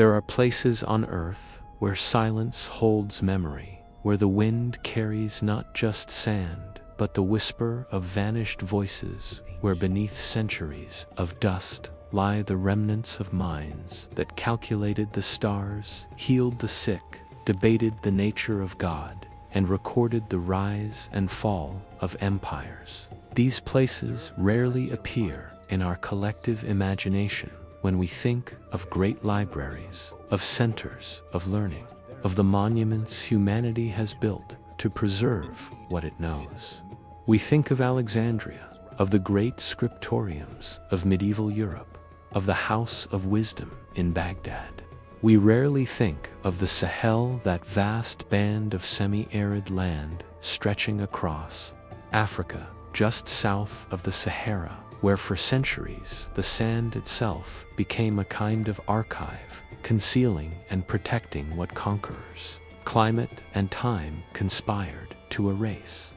There are places on earth where silence holds memory, where the wind carries not just sand, but the whisper of vanished voices, where beneath centuries of dust lie the remnants of minds that calculated the stars, healed the sick, debated the nature of God, and recorded the rise and fall of empires. These places rarely appear in our collective imagination when we think of great libraries, of centers of learning, of the monuments humanity has built to preserve what it knows. We think of Alexandria, of the great scriptoriums of medieval Europe, of the House of Wisdom in Baghdad. We rarely think of the Sahel, that vast band of semi-arid land stretching across Africa, just south of the Sahara, where for centuries the sand itself became a kind of archive, concealing and protecting what conquerors, climate and time conspired to erase.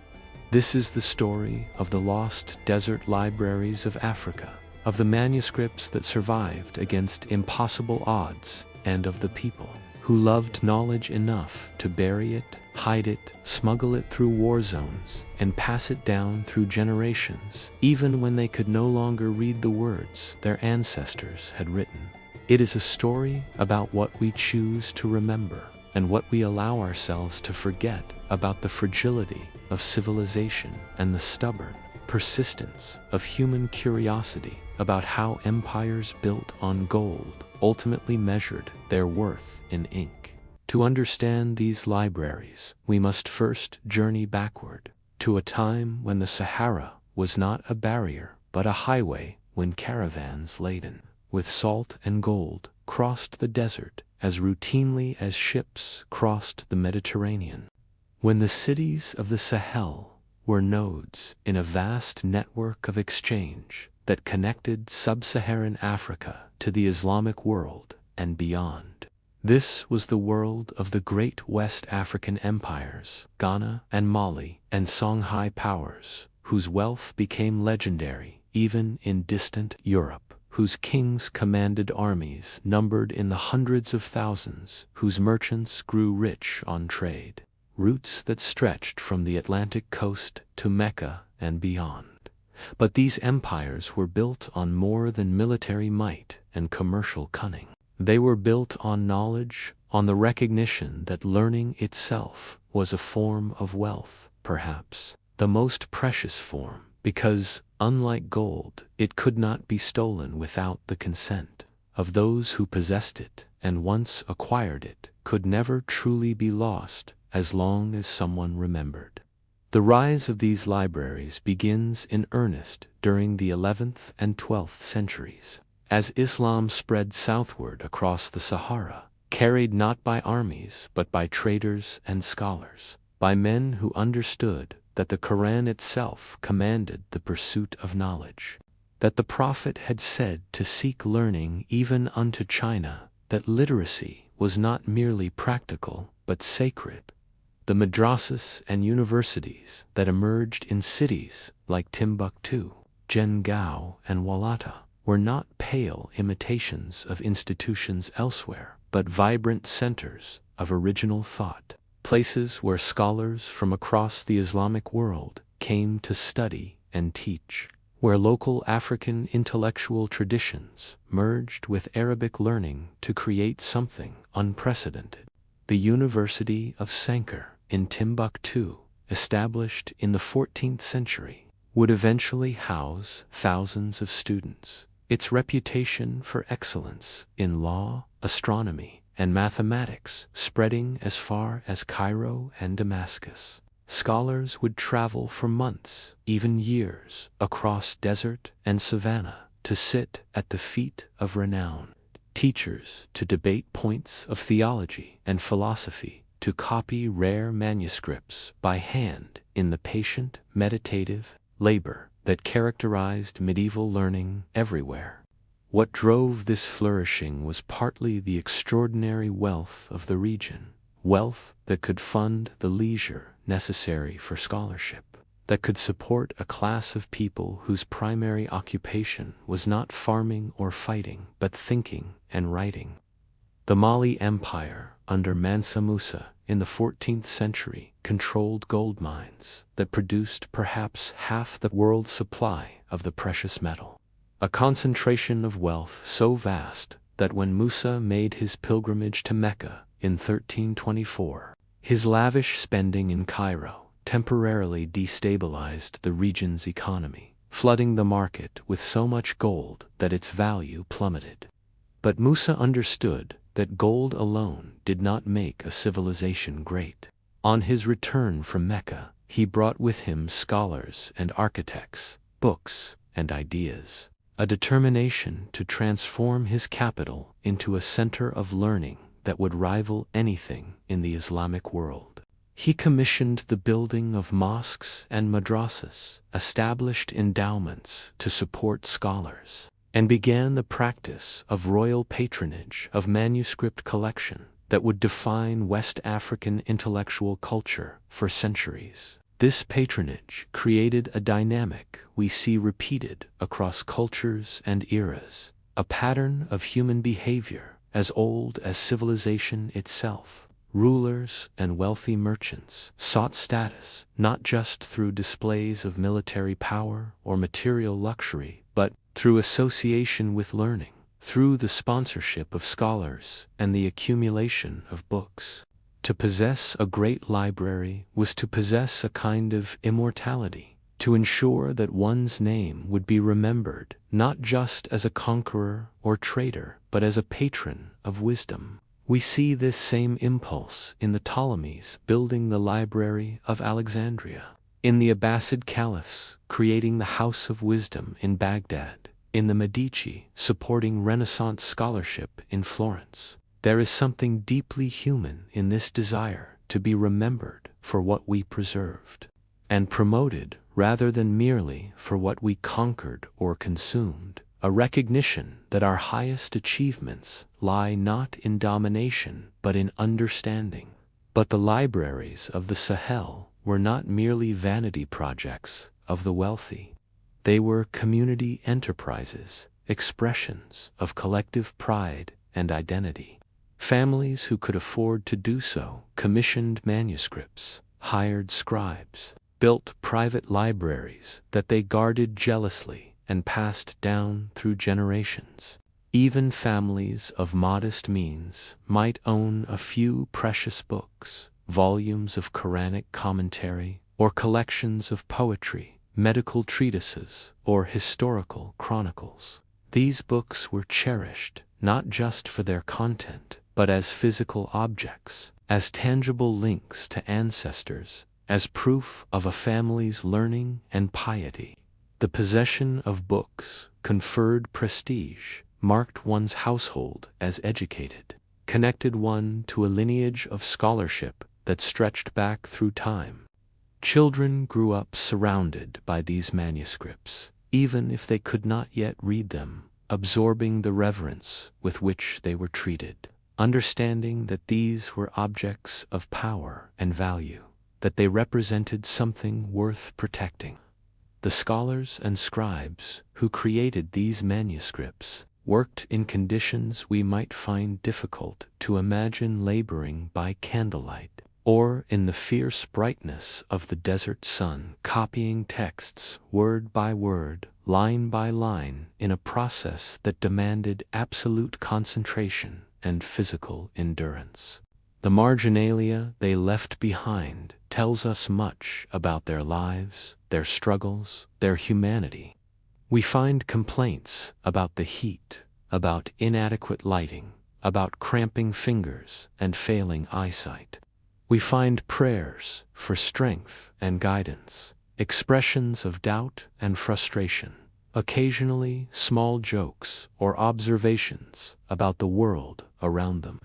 This is the story of the lost desert libraries of Africa, of the manuscripts that survived against impossible odds, and of the people who loved knowledge enough to bury it, hide it, smuggle it through war zones, and pass it down through generations, even when they could no longer read the words their ancestors had written. It is a story about what we choose to remember and what we allow ourselves to forget about the fragility of civilization and the stubborn persistence of human curiosity about how empires built on gold ultimately measured their worth in ink. To understand these libraries, we must first journey backward to a time when the Sahara was not a barrier but a highway, when caravans laden with salt and gold crossed the desert as routinely as ships crossed the Mediterranean. When the cities of the Sahel were nodes in a vast network of exchange that connected sub-Saharan Africa to the Islamic world and beyond. This was the world of the great West African empires, Ghana and Mali, and Songhai powers, whose wealth became legendary even in distant Europe, whose kings commanded armies numbered in the hundreds of thousands, whose merchants grew rich on trade, routes that stretched from the Atlantic coast to Mecca and beyond. But these empires were built on more than military might and commercial cunning. They were built on knowledge, on the recognition that learning itself was a form of wealth, perhaps the most precious form, because, unlike gold, it could not be stolen without the consent of those who possessed it, and once acquired it, could never truly be lost as long as someone remembered. The rise of these libraries begins in earnest during the 11th and 12th centuries, as Islam spread southward across the Sahara, carried not by armies but by traders and scholars, by men who understood that the Quran itself commanded the pursuit of knowledge, that the Prophet had said to seek learning even unto China, that literacy was not merely practical but sacred. The madrasas and universities that emerged in cities like Timbuktu, Jengao, and Walata were not pale imitations of institutions elsewhere, but vibrant centers of original thought, places where scholars from across the Islamic world came to study and teach, where local African intellectual traditions merged with Arabic learning to create something unprecedented. The University of Sankar in Timbuktu, established in the 14th century, would eventually house thousands of students. Its reputation for excellence in law, astronomy, and mathematics spreading as far as Cairo and Damascus. Scholars would travel for months, even years, across desert and savanna to sit at the feet of renowned teachers, to debate points of theology and philosophy, to copy rare manuscripts by hand in the patient, meditative labor that characterized medieval learning everywhere. What drove this flourishing was partly the extraordinary wealth of the region, wealth that could fund the leisure necessary for scholarship, that could support a class of people whose primary occupation was not farming or fighting, but thinking and writing. The Mali Empire, under Mansa Musa, in the 14th century, controlled gold mines that produced perhaps half the world's supply of the precious metal. A concentration of wealth so vast that when Musa made his pilgrimage to Mecca in 1324, his lavish spending in Cairo temporarily destabilized the region's economy, flooding the market with so much gold that its value plummeted. But Musa understood that gold alone did not make a civilization great. On his return from Mecca, he brought with him scholars and architects, books and ideas, a determination to transform his capital into a center of learning that would rival anything in the Islamic world. He commissioned the building of mosques and madrasas, established endowments to support scholars, and began the practice of royal patronage of manuscript collection that would define West African intellectual culture for centuries. This patronage created a dynamic we see repeated across cultures and eras, a pattern of human behavior as old as civilization itself. Rulers and wealthy merchants sought status not just through displays of military power or material luxury, but through association with learning, through the sponsorship of scholars and the accumulation of books. To possess a great library was to possess a kind of immortality, to ensure that one's name would be remembered not just as a conqueror or traitor, but as a patron of wisdom. We see this same impulse in the Ptolemies building the Library of Alexandria, in the Abbasid caliphs creating the House of Wisdom in Baghdad, in the Medici supporting Renaissance scholarship in Florence. There is something deeply human in this desire to be remembered for what we preserved, and promoted rather than merely for what we conquered or consumed, a recognition that our highest achievements lie not in domination but in understanding. But the libraries of the Sahel were not merely vanity projects of the wealthy. They were community enterprises, expressions of collective pride and identity. Families who could afford to do so commissioned manuscripts, hired scribes, built private libraries that they guarded jealously and passed down through generations. Even families of modest means might own a few precious books, volumes of Quranic commentary, or collections of poetry, medical treatises, or historical chronicles. These books were cherished not just for their content, but as physical objects, as tangible links to ancestors, as proof of a family's learning and piety. The possession of books conferred prestige, marked one's household as educated, connected one to a lineage of scholarship that stretched back through time. Children grew up surrounded by these manuscripts, even if they could not yet read them, absorbing the reverence with which they were treated, understanding that these were objects of power and value, that they represented something worth protecting. The scholars and scribes who created these manuscripts worked in conditions we might find difficult to imagine, laboring by candlelight, or in the fierce brightness of the desert sun, copying texts word by word, line by line, in a process that demanded absolute concentration and physical endurance. The marginalia they left behind tells us much about their lives, their struggles, their humanity. We find complaints about the heat, about inadequate lighting, about cramping fingers and failing eyesight. We find prayers for strength and guidance, expressions of doubt and frustration, occasionally small jokes or observations about the world around them.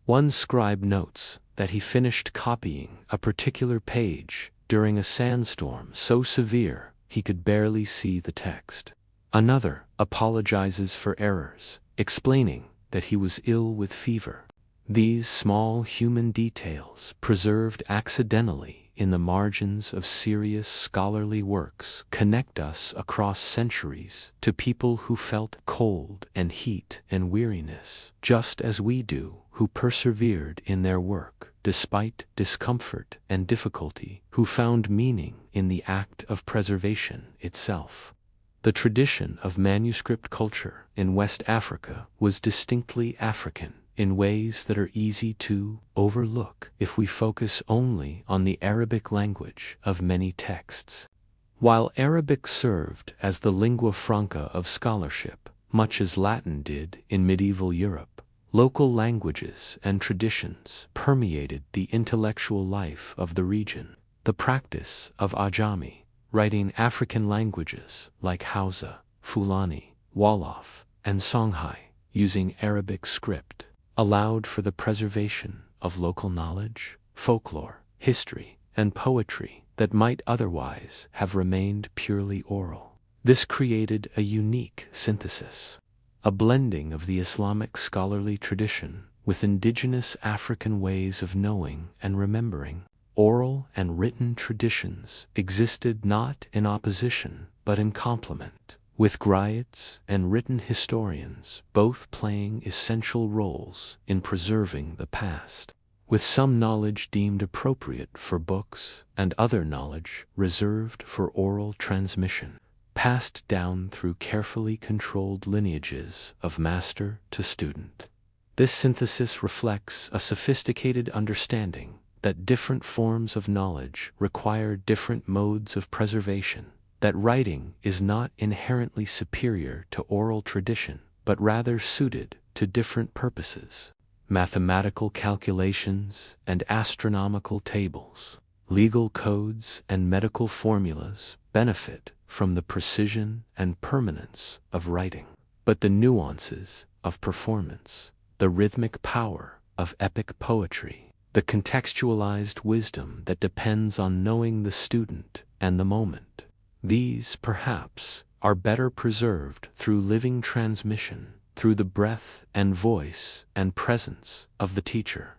One scribe notes that he finished copying a particular page during a sandstorm so severe he could barely see the text. Another apologizes for errors, explaining that he was ill with fever. These small human details, preserved accidentally in the margins of serious scholarly works connect us across centuries to people who felt cold and heat and weariness, just as we do, who persevered in their work despite discomfort and difficulty, who found meaning in the act of preservation itself. The tradition of manuscript culture in West Africa was distinctly African in ways that are easy to overlook if we focus only on the Arabic language of many texts. While Arabic served as the lingua franca of scholarship, much as Latin did in medieval Europe, local languages and traditions permeated the intellectual life of the region. The practice of Ajami, writing African languages like Hausa, Fulani, Wolof, and Songhai using Arabic script, allowed for the preservation of local knowledge, folklore, history, and poetry that might otherwise have remained purely oral. This created a unique synthesis, a blending of the Islamic scholarly tradition with indigenous African ways of knowing and remembering. Oral and written traditions existed not in opposition but in complement, with griots and written historians both playing essential roles in preserving the past, with some knowledge deemed appropriate for books and other knowledge reserved for oral transmission, passed down through carefully controlled lineages of master to student. This synthesis reflects a sophisticated understanding that different forms of knowledge require different modes of preservation, that writing is not inherently superior to oral tradition, but rather suited to different purposes. Mathematical calculations and astronomical tables, legal codes and medical formulas benefit from the precision and permanence of writing, but the nuances of performance, the rhythmic power of epic poetry, the contextualized wisdom that depends on knowing the student and the moment, these, perhaps, are better preserved through living transmission, through the breath and voice and presence of the teacher.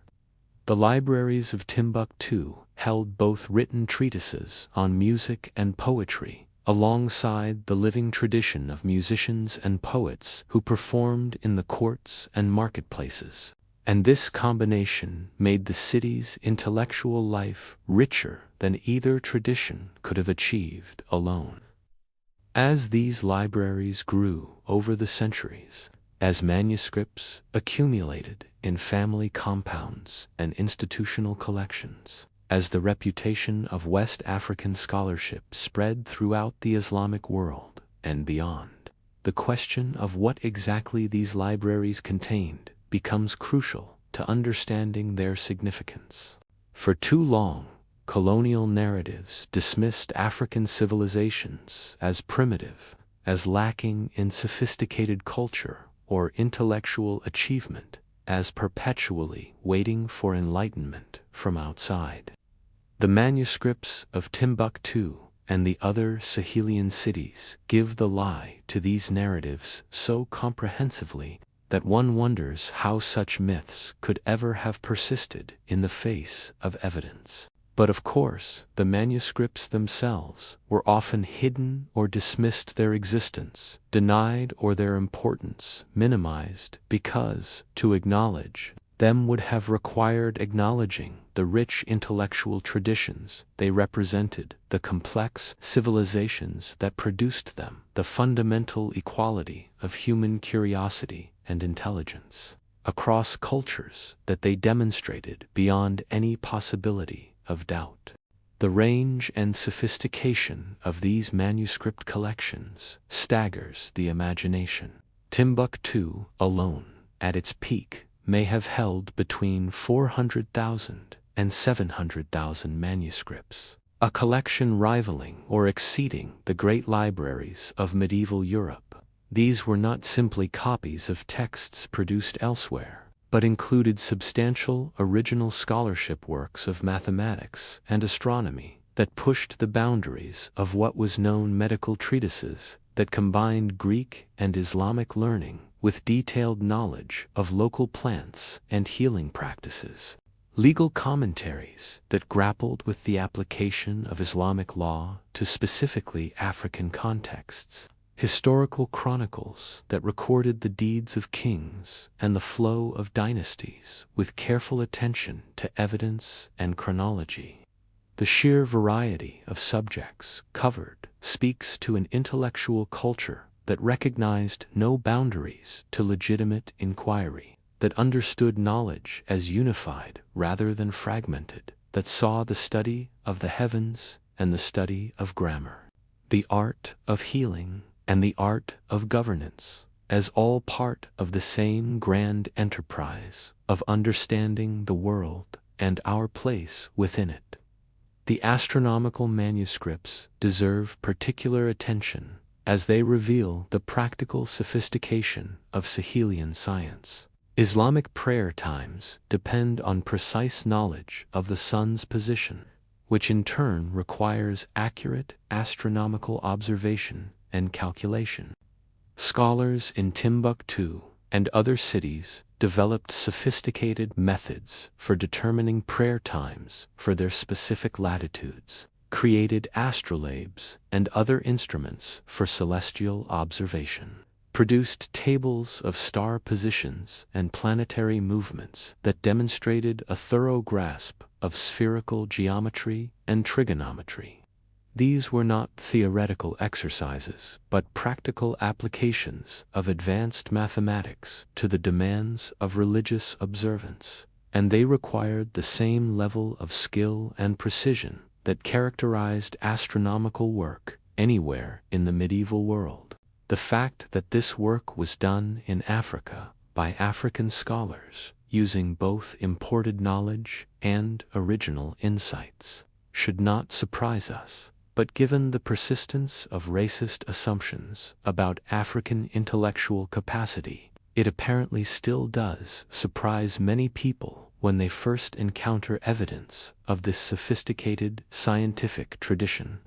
The libraries of Timbuktu held both written treatises on music and poetry, alongside the living tradition of musicians and poets who performed in the courts and marketplaces. And this combination made the city's intellectual life richer than either tradition could have achieved alone. As these libraries grew over the centuries, as manuscripts accumulated in family compounds and institutional collections, as the reputation of West African scholarship spread throughout the Islamic world and beyond, the question of what exactly these libraries contained becomes crucial to understanding their significance. For too long, colonial narratives dismissed African civilizations as primitive, as lacking in sophisticated culture or intellectual achievement, as perpetually waiting for enlightenment from outside. The manuscripts of Timbuktu and the other Sahelian cities give the lie to these narratives so comprehensively that one wonders how such myths could ever have persisted in the face of evidence. But of course, the manuscripts themselves were often hidden or dismissed their existence, denied or their importance minimized, because to acknowledge them would have required acknowledging the rich intellectual traditions they represented, the complex civilizations that produced them, the fundamental equality of human curiosity and intelligence across cultures that they demonstrated beyond any possibility of doubt. The range and sophistication of these manuscript collections staggers the imagination. Timbuktu alone, at its peak, may have held between 400,000 and 700,000 manuscripts, a collection rivaling or exceeding the great libraries of medieval Europe. These were not simply copies of texts produced elsewhere, but included substantial original scholarship works of mathematics and astronomy that pushed the boundaries of what was known medical treatises that combined Greek and Islamic learning with detailed knowledge of local plants and healing practices. legal commentaries that grappled with the application of Islamic law to specifically African contexts, historical chronicles that recorded the deeds of kings and the flow of dynasties with careful attention to evidence and chronology. The sheer variety of subjects covered speaks to an intellectual culture that recognized no boundaries to legitimate inquiry, that understood knowledge as unified rather than fragmented, that saw the study of the heavens and the study of grammar, the art of healing and the art of governance, as all part of the same grand enterprise of understanding the world and our place within it. The astronomical manuscripts deserve particular attention as they reveal the practical sophistication of Sahelian science. Islamic prayer times depend on precise knowledge of the sun's position, which in turn requires accurate astronomical observation and calculation. Scholars in Timbuktu and other cities developed sophisticated methods for determining prayer times for their specific latitudes, created astrolabes and other instruments for celestial observation, produced tables of star positions and planetary movements that demonstrated a thorough grasp of spherical geometry and trigonometry. These were not theoretical exercises, but practical applications of advanced mathematics to the demands of religious observance, and they required the same level of skill and precision that characterized astronomical work anywhere in the medieval world. The fact that this work was done in Africa by African scholars using both imported knowledge and original insights should not surprise us. But given the persistence of racist assumptions about African intellectual capacity, it apparently still does surprise many people when they first encounter evidence of this sophisticated scientific tradition.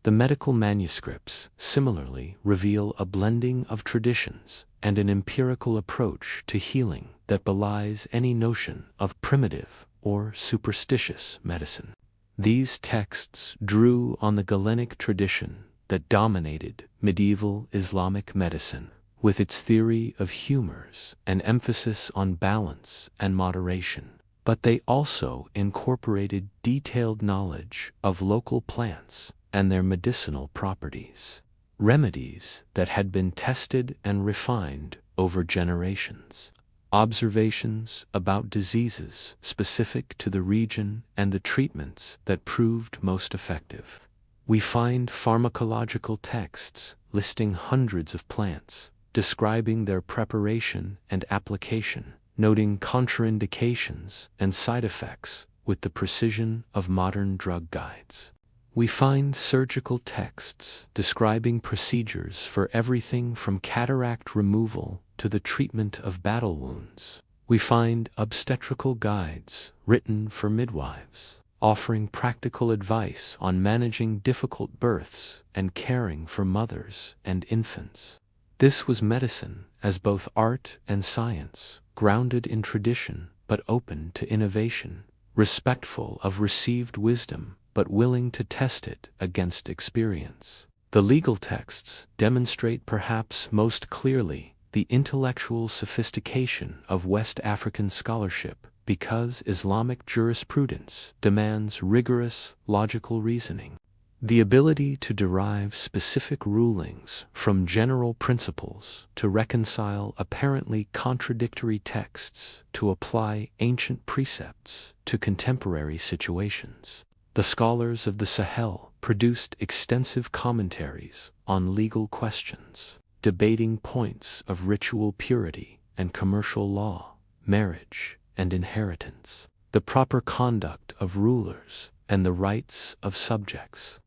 The medical manuscripts similarly reveal a blending of traditions and an empirical approach to healing that belies any notion of primitive or superstitious medicine. These texts drew on the Galenic tradition that dominated medieval Islamic medicine, with its theory of humors and emphasis on balance and moderation. But they also incorporated detailed knowledge of local plants and their medicinal properties, remedies that had been tested and refined over generations, observations about diseases specific to the region and the treatments that proved most effective. We find pharmacological texts listing hundreds of plants, describing their preparation and application, noting contraindications and side effects with the precision of modern drug guides. We find surgical texts describing procedures for everything from cataract removal to the treatment of battle wounds. We find obstetrical guides written for midwives, offering practical advice on managing difficult births and caring for mothers and infants. This was medicine as both art and science, grounded in tradition but open to innovation, respectful of received wisdom but willing to test it against experience. The legal texts demonstrate perhaps most clearly the intellectual sophistication of West African scholarship, because Islamic jurisprudence demands rigorous logical reasoning. The ability to derive specific rulings from general principles, to reconcile apparently contradictory texts, to apply ancient precepts to contemporary situations. The scholars of the Sahel produced extensive commentaries on legal questions, debating points of ritual purity and commercial law, marriage and inheritance, the proper conduct of rulers, and the rights of subjects.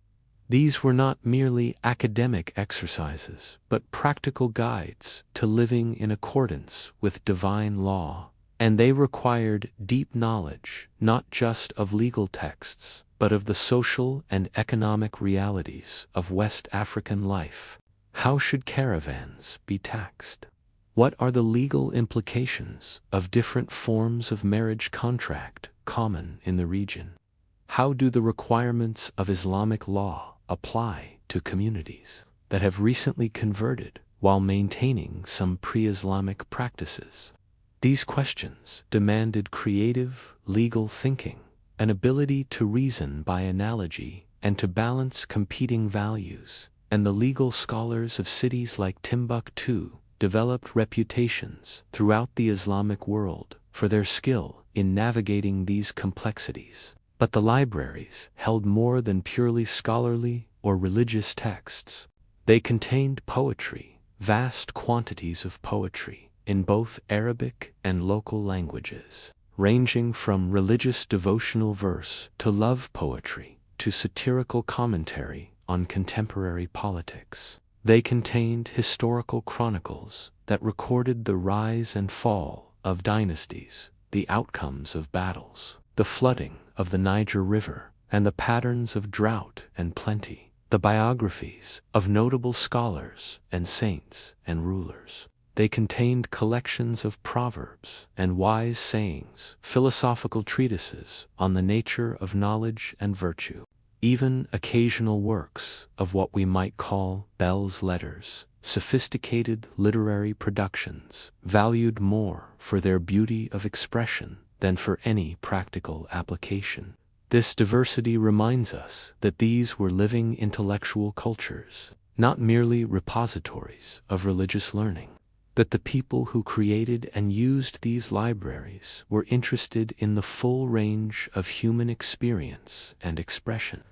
These were not merely academic exercises, but practical guides to living in accordance with divine law, and they required deep knowledge not just of legal texts, but of the social and economic realities of West African life. How should caravans be taxed? What are the legal implications of different forms of marriage contract common in the region? How do the requirements of Islamic law apply to communities that have recently converted while maintaining some pre-Islamic practices? These questions demanded creative, legal thinking, an ability to reason by analogy and to balance competing values, and the legal scholars of cities like Timbuktu developed reputations throughout the Islamic world for their skill in navigating these complexities. But the libraries held more than purely scholarly or religious texts. They contained poetry, vast quantities of poetry, in both Arabic and local languages, ranging from religious devotional verse to love poetry to satirical commentary on contemporary politics. They contained historical chronicles that recorded the rise and fall of dynasties, the outcomes of battles, the flooding of the Niger River, and the patterns of drought and plenty, the biographies of notable scholars and saints and rulers. They contained collections of proverbs and wise sayings, philosophical treatises on the nature of knowledge and virtue, even occasional works of what we might call belles letters, sophisticated literary productions, valued more for their beauty of expression than for any practical application. This diversity reminds us that these were living intellectual cultures, not merely repositories of religious learning. That the people who created and used these libraries were interested in the full range of human experience and expression.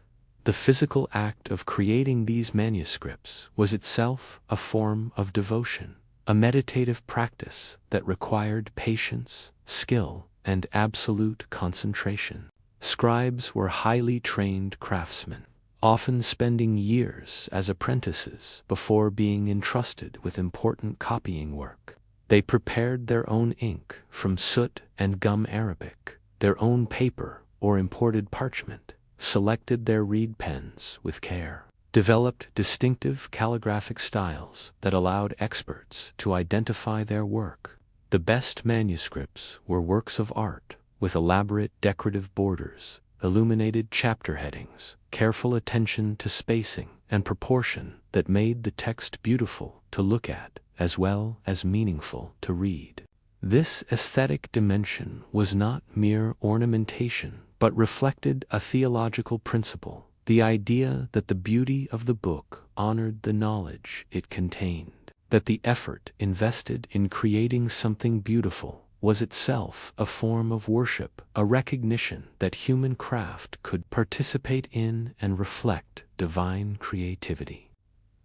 The physical act of creating these manuscripts was itself a form of devotion, a meditative practice that required patience, skill, and absolute concentration. Scribes were highly trained craftsmen, often spending years as apprentices before being entrusted with important copying work. They prepared their own ink from soot and gum Arabic, their own paper or imported parchment, selected their reed pens with care, developed distinctive calligraphic styles that allowed experts to identify their work. The best manuscripts were works of art with elaborate decorative borders, illuminated chapter headings, careful attention to spacing and proportion that made the text beautiful to look at as well as meaningful to read. This aesthetic dimension was not mere ornamentation, but reflected a theological principle, the idea that the beauty of the book honored the knowledge it contained, that the effort invested in creating something beautiful was itself a form of worship, a recognition that human craft could participate in and reflect divine creativity.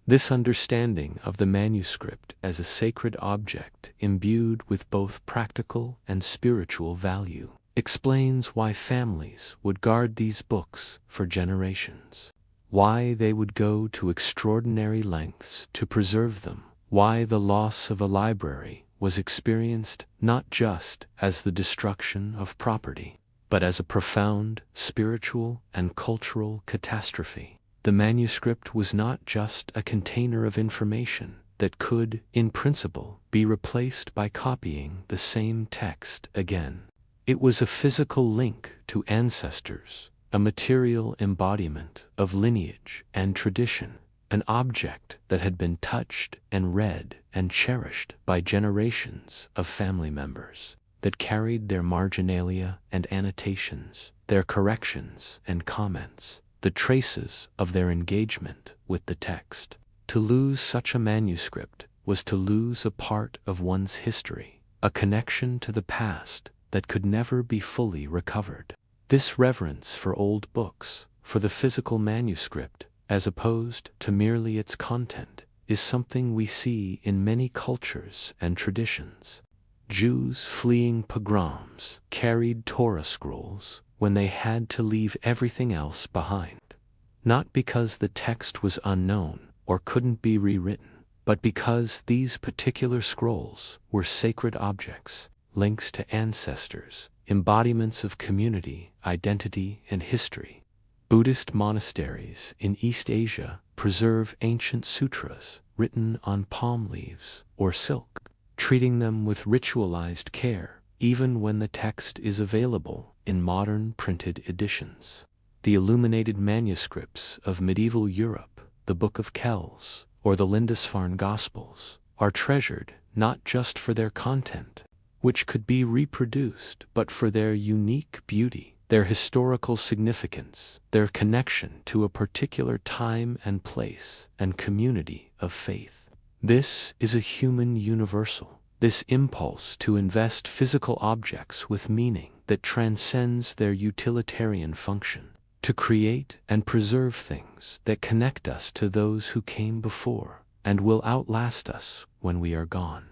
This understanding of the manuscript as a sacred object imbued with both practical and spiritual value explains why families would guard these books for generations, why they would go to extraordinary lengths to preserve them, why the loss of a library was experienced not just as the destruction of property, but as a profound spiritual and cultural catastrophe. The manuscript was not just a container of information that could, in principle, be replaced by copying the same text again. It was a physical link to ancestors, a material embodiment of lineage and tradition, an object that had been touched and read and cherished by generations of family members, that carried their marginalia and annotations, their corrections and comments, the traces of their engagement with the text. To lose such a manuscript was to lose a part of one's history, a connection to the past that could never be fully recovered. This reverence for old books, for the physical manuscript, as opposed to merely its content, is something we see in many cultures and traditions. Jews fleeing pogroms carried Torah scrolls when they had to leave everything else behind, not because the text was unknown or couldn't be rewritten, but because these particular scrolls were sacred objects, links to ancestors, embodiments of community, identity, and history. Buddhist monasteries in East Asia preserve ancient sutras written on palm leaves or silk, treating them with ritualized care, even when the text is available in modern printed editions. The illuminated manuscripts of medieval Europe, the Book of Kells, or the Lindisfarne Gospels, are treasured not just for their content, which could be reproduced, but for their unique beauty, their historical significance, their connection to a particular time and place and community of faith. This is a human universal, this impulse to invest physical objects with meaning that transcends their utilitarian function, to create and preserve things that connect us to those who came before and will outlast us when we are gone.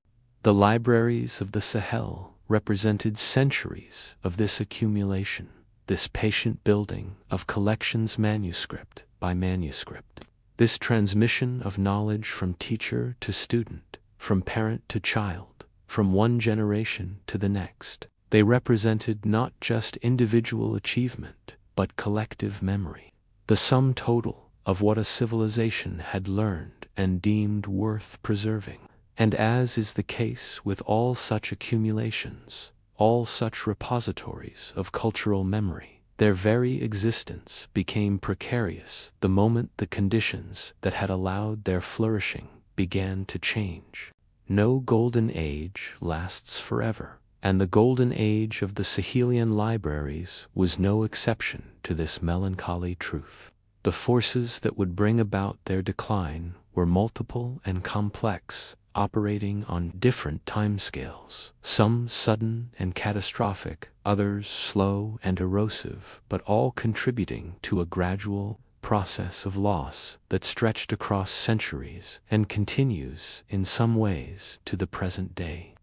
The libraries of the Sahel represented centuries of this accumulation, this patient building of collections manuscript by manuscript, this transmission of knowledge from teacher to student, from parent to child, from one generation to the next. They represented not just individual achievement, but collective memory, the sum total of what a civilization had learned and deemed worth preserving. And as is the case with all such accumulations, all such repositories of cultural memory, their very existence became precarious the moment the conditions that had allowed their flourishing began to change. No golden age lasts forever, and the golden age of the Sahelian libraries was no exception to this melancholy truth. The forces that would bring about their decline were multiple and complex, operating on different timescales, some sudden and catastrophic, others slow and erosive, but all contributing to a gradual process of loss that stretched across centuries and continues in some ways to the present day.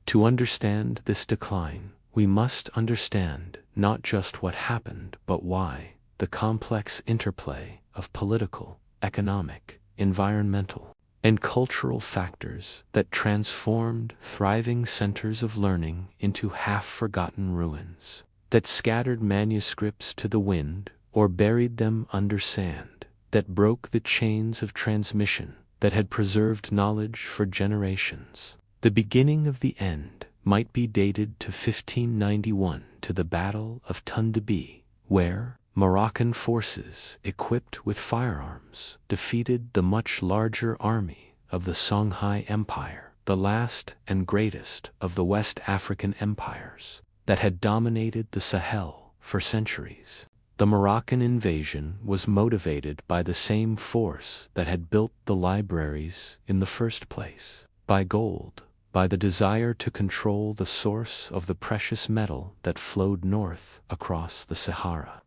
To understand this decline, we must understand not just what happened, but why, the complex interplay of political, economic, environmental, and cultural factors that transformed thriving centers of learning into half-forgotten ruins, that scattered manuscripts to the wind or buried them under sand, that broke the chains of transmission that had preserved knowledge for generations. The beginning of the end might be dated to 1591, to the Battle of Tundebe, where Moroccan forces, equipped with firearms, defeated the much larger army of the Songhai Empire, the last and greatest of the West African empires that had dominated the Sahel for centuries. The Moroccan invasion was motivated by the same force that had built the libraries in the first place, by gold, by the desire to control the source of the precious metal that flowed north across the Sahara.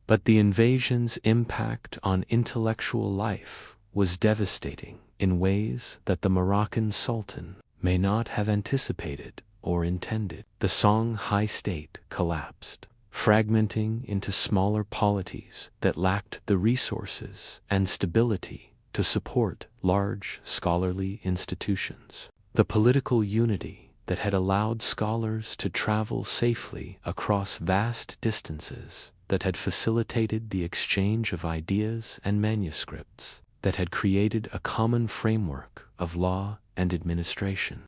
But the invasion's impact on intellectual life was devastating in ways that the Moroccan Sultan may not have anticipated or intended. The Songhai state collapsed, fragmenting into smaller polities that lacked the resources and stability to support large scholarly institutions. The political unity that had allowed scholars to travel safely across vast distances, that had facilitated the exchange of ideas and manuscripts, that had created a common framework of law and administration.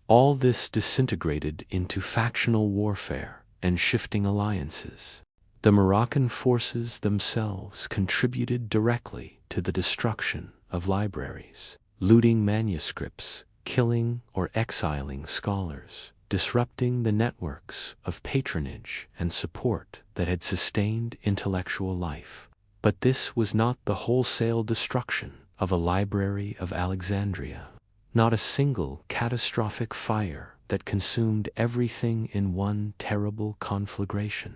All this disintegrated into factional warfare and shifting alliances. The Moroccan forces themselves contributed directly to the destruction of libraries, looting manuscripts, killing or exiling scholars, disrupting the networks of patronage and support that had sustained intellectual life. But this was not the wholesale destruction of a library of Alexandria, not a single catastrophic fire that consumed everything in one terrible conflagration.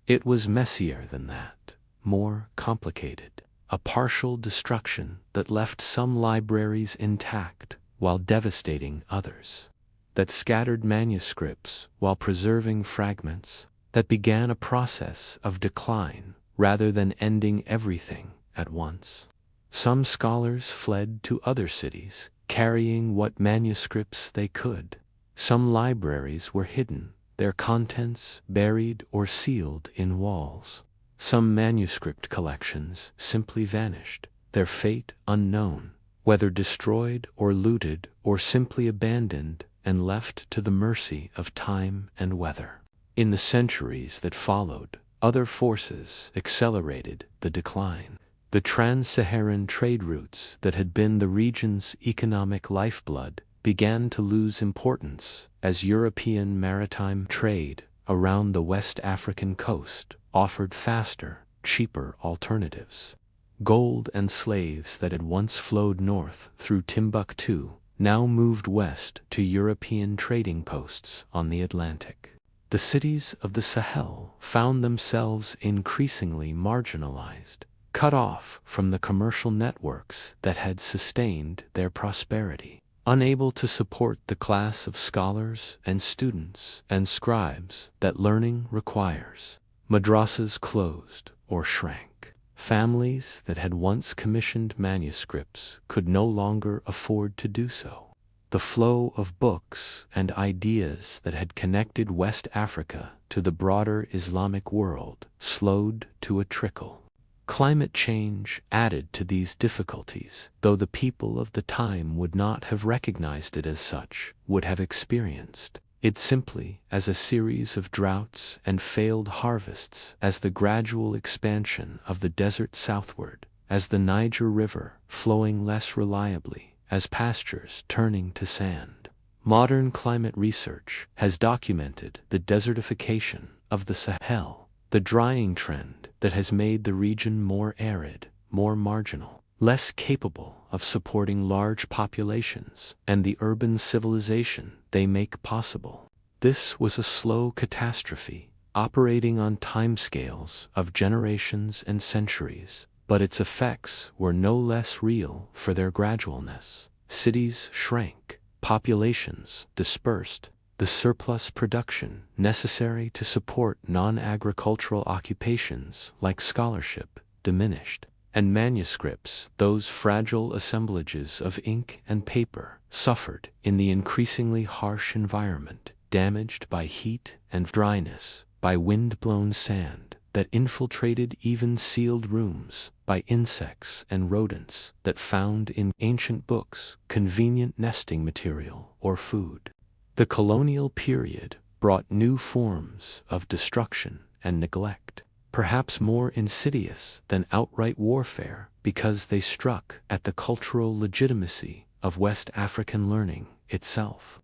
It was messier than that, more complicated, a partial destruction that left some libraries intact while devastating others, that scattered manuscripts while preserving fragments, that began a process of decline rather than ending everything at once. Some scholars fled to other cities, carrying what manuscripts they could. Some libraries were hidden, their contents buried or sealed in walls. Some manuscript collections simply vanished, their fate unknown, whether destroyed or looted or simply abandoned and left to the mercy of time and weather. In the centuries that followed, other forces accelerated the decline. The trans-Saharan trade routes that had been the region's economic lifeblood began to lose importance as European maritime trade around the West African coast offered faster, cheaper alternatives. Gold and slaves that had once flowed north through Timbuktu now moved west to European trading posts on the Atlantic. The cities of the Sahel found themselves increasingly marginalized, cut off from the commercial networks that had sustained their prosperity. Unable to support the class of scholars and students and scribes that learning requires, madrasas closed or shrank. Families that had once commissioned manuscripts could no longer afford to do so. The flow of books and ideas that had connected West Africa to the broader Islamic world slowed to a trickle. Climate change added to these difficulties, though the people of the time would not have recognized it as such, would have experienced it simply as a series of droughts and failed harvests, as the gradual expansion of the desert southward, as the Niger River flowing less reliably, as pastures turning to sand. Modern climate research has documented the desertification of the Sahel, the drying trend that has made the region more arid, more marginal, less capable of supporting large populations and the urban civilization they make possible. This was a slow catastrophe, operating on timescales of generations and centuries, but its effects were no less real for their gradualness. Cities shrank, populations dispersed, the surplus production necessary to support non-agricultural occupations like scholarship diminished, and manuscripts, those fragile assemblages of ink and paper, suffered in the increasingly harsh environment, damaged by heat and dryness, by wind-blown sand that infiltrated even sealed rooms, by insects and rodents that found in ancient books convenient nesting material or food. The colonial period brought new forms of destruction and neglect, perhaps more insidious than outright warfare because they struck at the cultural legitimacy of West African learning itself.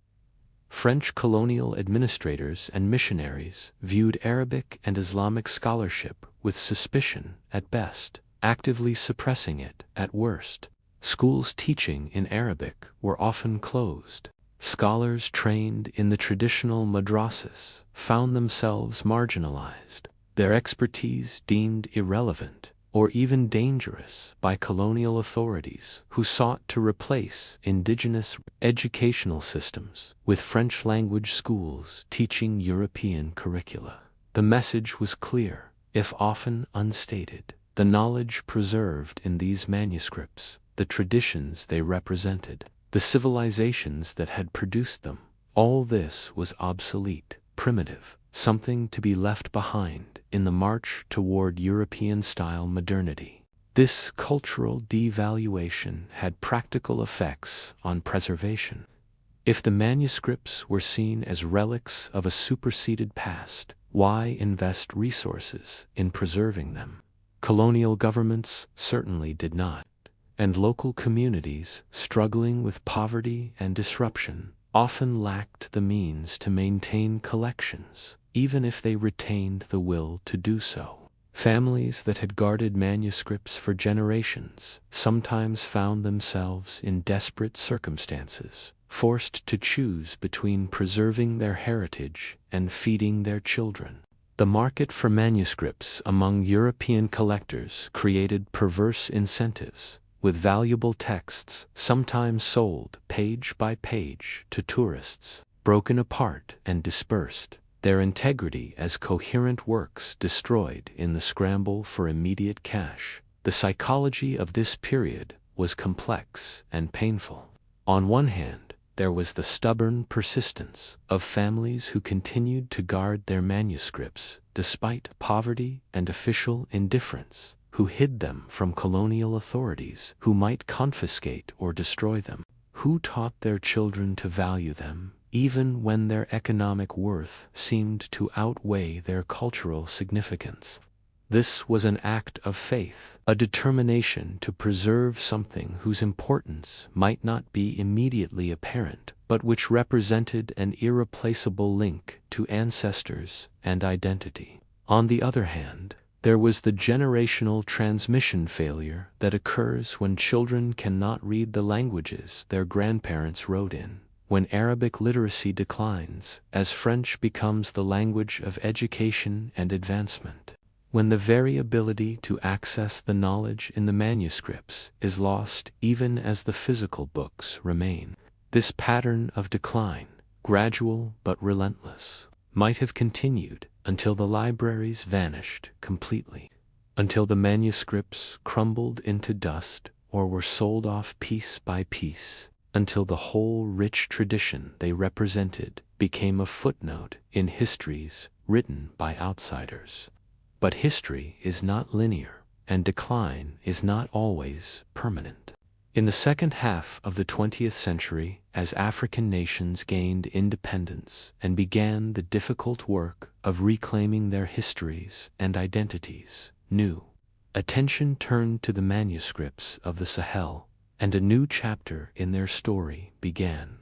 French colonial administrators and missionaries viewed Arabic and Islamic scholarship with suspicion at best, actively suppressing it at worst. Schools teaching in Arabic were often closed. Scholars trained in the traditional madrasas found themselves marginalized, their expertise deemed irrelevant or even dangerous by colonial authorities who sought to replace indigenous educational systems with French-language schools teaching European curricula. The message was clear, if often unstated. The knowledge preserved in these manuscripts, the traditions they represented, the civilizations that had produced them, all this was obsolete, primitive, something to be left behind in the march toward European-style modernity. This cultural devaluation had practical effects on preservation. If the manuscripts were seen as relics of a superseded past, why invest resources in preserving them? Colonial governments certainly did not, and local communities, struggling with poverty and disruption, often lacked the means to maintain collections, even if they retained the will to do so. Families that had guarded manuscripts for generations sometimes found themselves in desperate circumstances, forced to choose between preserving their heritage and feeding their children. The market for manuscripts among European collectors created perverse incentives, with valuable texts sometimes sold page by page to tourists, broken apart and dispersed, their integrity as coherent works destroyed in the scramble for immediate cash. The psychology of this period was complex and painful. On one hand, there was the stubborn persistence of families who continued to guard their manuscripts despite poverty and official indifference, who hid them from colonial authorities who might confiscate or destroy them, who taught their children to value them even when their economic worth seemed to outweigh their cultural significance. This was an act of faith, a determination to preserve something whose importance might not be immediately apparent, but which represented an irreplaceable link to ancestors and identity. On the other hand, there was the generational transmission failure that occurs when children cannot read the languages their grandparents wrote in, when Arabic literacy declines as French becomes the language of education and advancement, when the very ability to access the knowledge in the manuscripts is lost even as the physical books remain. This pattern of decline, gradual but relentless, might have continued until the libraries vanished completely, until the manuscripts crumbled into dust or were sold off piece by piece, until the whole rich tradition they represented became a footnote in histories written by outsiders. But history is not linear, and decline is not always permanent. In the second half of the 20th century, as African nations gained independence and began the difficult work of reclaiming their histories and identities, new attention turned to the manuscripts of the Sahel, and a new chapter in their story began.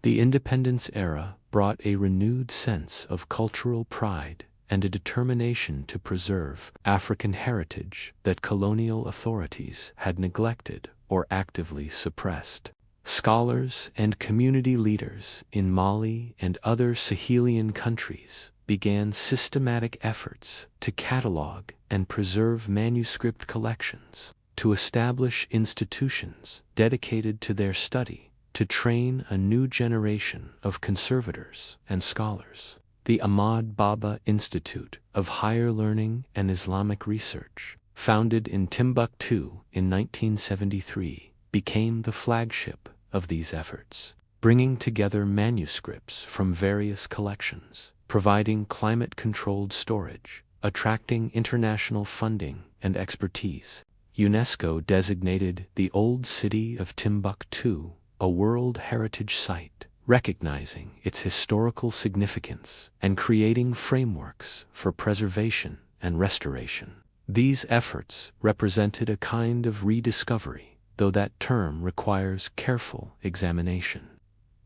The independence era brought a renewed sense of cultural pride and a determination to preserve African heritage that colonial authorities had neglected or actively suppressed. Scholars and community leaders in Mali and other Sahelian countries began systematic efforts to catalog and preserve manuscript collections, to establish institutions dedicated to their study, to train a new generation of conservators and scholars. The Ahmad Baba Institute of Higher Learning and Islamic Research, founded in Timbuktu in 1973, became the flagship of these efforts, bringing together manuscripts from various collections, providing climate-controlled storage, attracting international funding and expertise. UNESCO designated the Old City of Timbuktu a World Heritage Site, recognizing its historical significance and creating frameworks for preservation and restoration. These efforts represented a kind of rediscovery, though that term requires careful examination.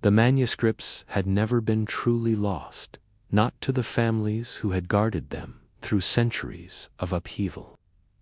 The manuscripts had never been truly lost, not to the families who had guarded them through centuries of upheaval,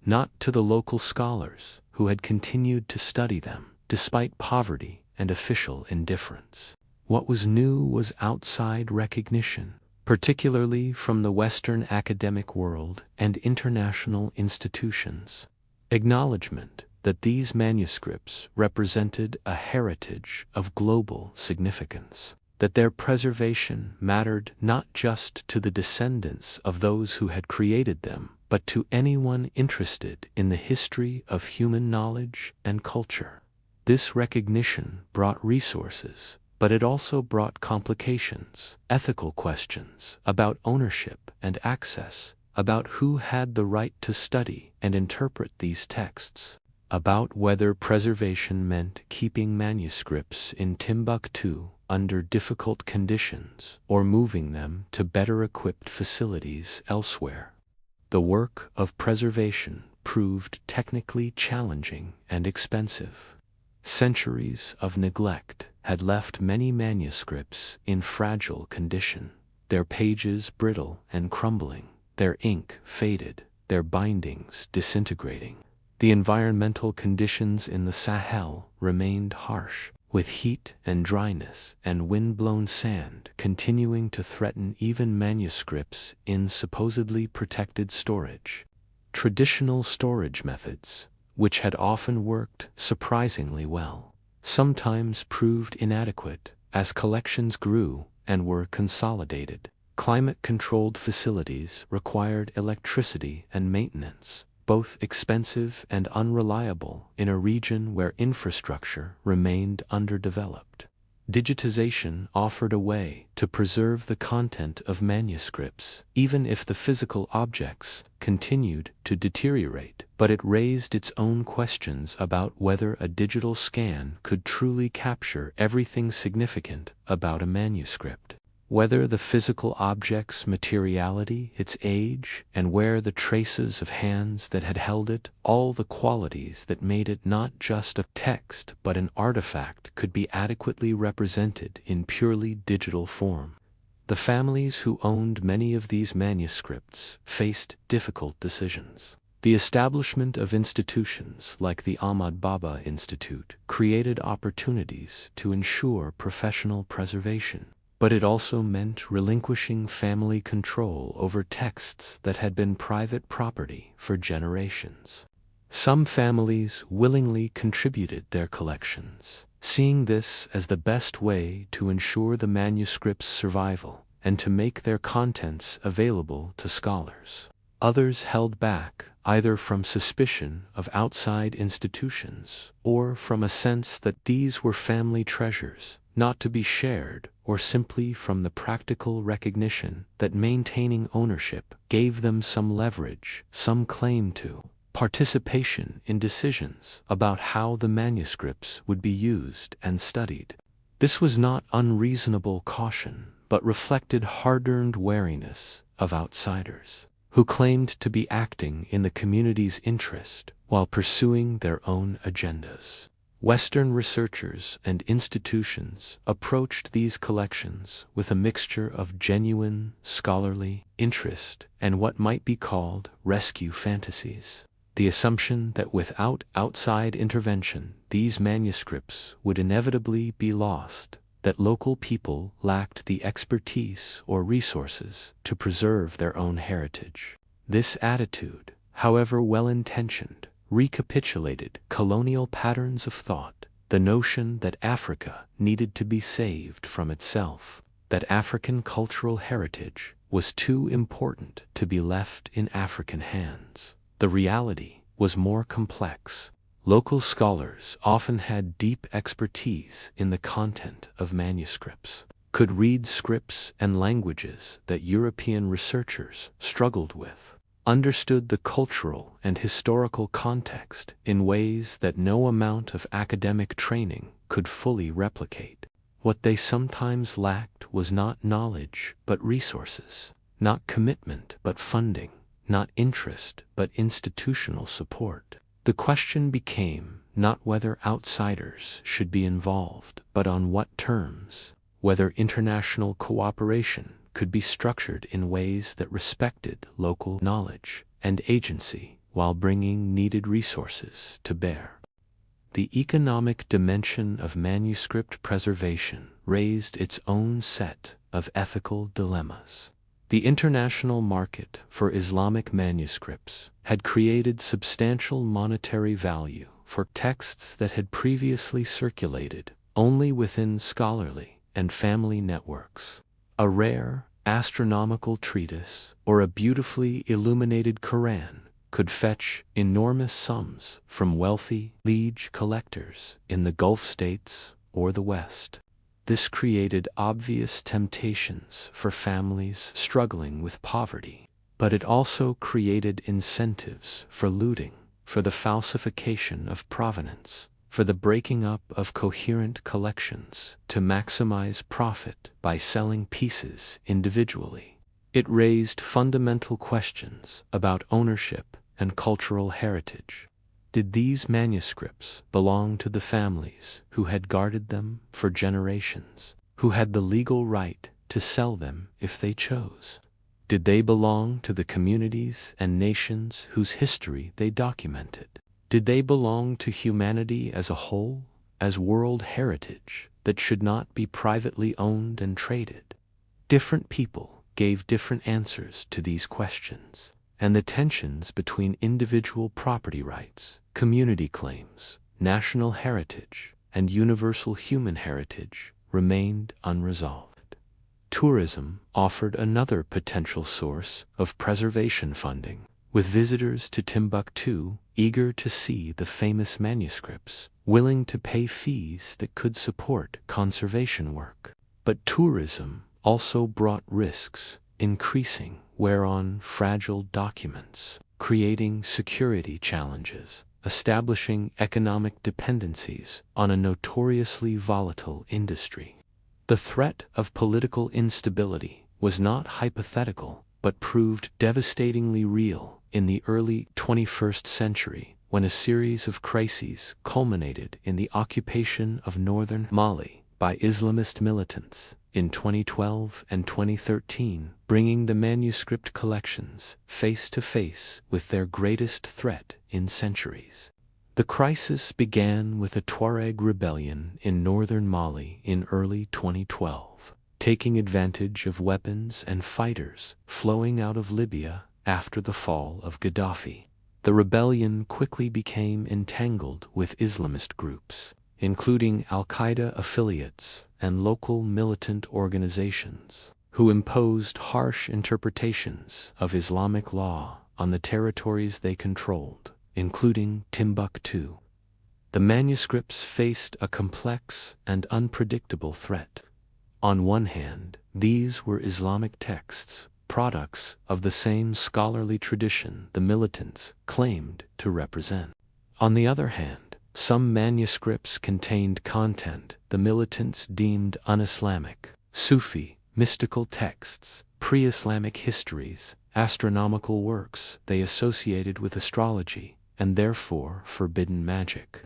not to the local scholars who had continued to study them despite poverty and official indifference. What was new was outside recognition, particularly from the Western academic world and international institutions. Acknowledgement that these manuscripts represented a heritage of global significance, that their preservation mattered not just to the descendants of those who had created them, but to anyone interested in the history of human knowledge and culture. This recognition brought resources, but it also brought complications, ethical questions about ownership and access, about who had the right to study and interpret these texts, about whether preservation meant keeping manuscripts in Timbuktu under difficult conditions or moving them to better-equipped facilities elsewhere. The work of preservation proved technically challenging and expensive. Centuries of neglect had left many manuscripts in fragile condition, their pages brittle and crumbling, their ink faded, their bindings disintegrating. The environmental conditions in the Sahel remained harsh, with heat and dryness and wind-blown sand continuing to threaten even manuscripts in supposedly protected storage. Traditional storage methods, which had often worked surprisingly well, sometimes proved inadequate as collections grew and were consolidated. Climate-controlled facilities required electricity and maintenance, both expensive and unreliable in a region where infrastructure remained underdeveloped. Digitization offered a way to preserve the content of manuscripts, even if the physical objects continued to deteriorate, but it raised its own questions about whether a digital scan could truly capture everything significant about a manuscript. Whether the physical object's materiality, its age, and where the traces of hands that had held it, all the qualities that made it not just a text but an artifact, could be adequately represented in purely digital form. The families who owned many of these manuscripts faced difficult decisions. The establishment of institutions like the Ahmad Baba Institute created opportunities to ensure professional preservation. But it also meant relinquishing family control over texts that had been private property for generations. Some families willingly contributed their collections, seeing this as the best way to ensure the manuscript's survival and to make their contents available to scholars. Others held back, either from suspicion of outside institutions or from a sense that these were family treasures, not to be shared, or simply from the practical recognition that maintaining ownership gave them some leverage, some claim to participation in decisions about how the manuscripts would be used and studied. This was not unreasonable caution, but reflected hard-earned wariness of outsiders, who claimed to be acting in the community's interest while pursuing their own agendas. Western researchers and institutions approached these collections with a mixture of genuine scholarly interest and what might be called rescue fantasies. The assumption that without outside intervention these manuscripts would inevitably be lost, that local people lacked the expertise or resources to preserve their own heritage. This attitude, however well-intentioned, recapitulated colonial patterns of thought, the notion that Africa needed to be saved from itself, that African cultural heritage was too important to be left in African hands. The reality was more complex. Local scholars often had deep expertise in the content of manuscripts, could read scripts and languages that European researchers struggled with, understood the cultural and historical context in ways that no amount of academic training could fully replicate. What they sometimes lacked was not knowledge but resources, not commitment but funding, not interest but institutional support. The question became not whether outsiders should be involved, but on what terms, whether international cooperation could be structured in ways that respected local knowledge and agency while bringing needed resources to bear. The economic dimension of manuscript preservation raised its own set of ethical dilemmas. The international market for Islamic manuscripts had created substantial monetary value for texts that had previously circulated only within scholarly and family networks. A rare astronomical treatise or a beautifully illuminated Quran could fetch enormous sums from wealthy liege collectors in the Gulf states or the West. This created obvious temptations for families struggling with poverty, but it also created incentives for looting, for the falsification of provenance, for the breaking up of coherent collections to maximize profit by selling pieces individually. It raised fundamental questions about ownership and cultural heritage. Did these manuscripts belong to the families who had guarded them for generations, who had the legal right to sell them if they chose? Did they belong to the communities and nations whose history they documented? Did they belong to humanity as a whole, as world heritage that should not be privately owned and traded? Different people gave different answers to these questions, and the tensions between individual property rights, community claims, national heritage, and universal human heritage remained unresolved. Tourism offered another potential source of preservation funding. With visitors to Timbuktu, eager to see the famous manuscripts, willing to pay fees that could support conservation work. But tourism also brought risks, increasing wear on fragile documents, creating security challenges, establishing economic dependencies on a notoriously volatile industry. The threat of political instability was not hypothetical, but proved devastatingly real in the early 21st century, when a series of crises culminated in the occupation of northern Mali by Islamist militants in 2012 and 2013, bringing the manuscript collections face to face with their greatest threat in centuries. The crisis began with a Tuareg rebellion in northern Mali in early 2012, taking advantage of weapons and fighters flowing out of Libya after the fall of Gaddafi. The rebellion quickly became entangled with Islamist groups, including al-Qaeda affiliates and local militant organizations, who imposed harsh interpretations of Islamic law on the territories they controlled, including Timbuktu. The manuscripts faced a complex and unpredictable threat. On one hand, these were Islamic texts, products of the same scholarly tradition the militants claimed to represent. On the other hand, some manuscripts contained content the militants deemed un-Islamic: Sufi, mystical texts, pre-Islamic histories, astronomical works they associated with astrology, and therefore forbidden magic.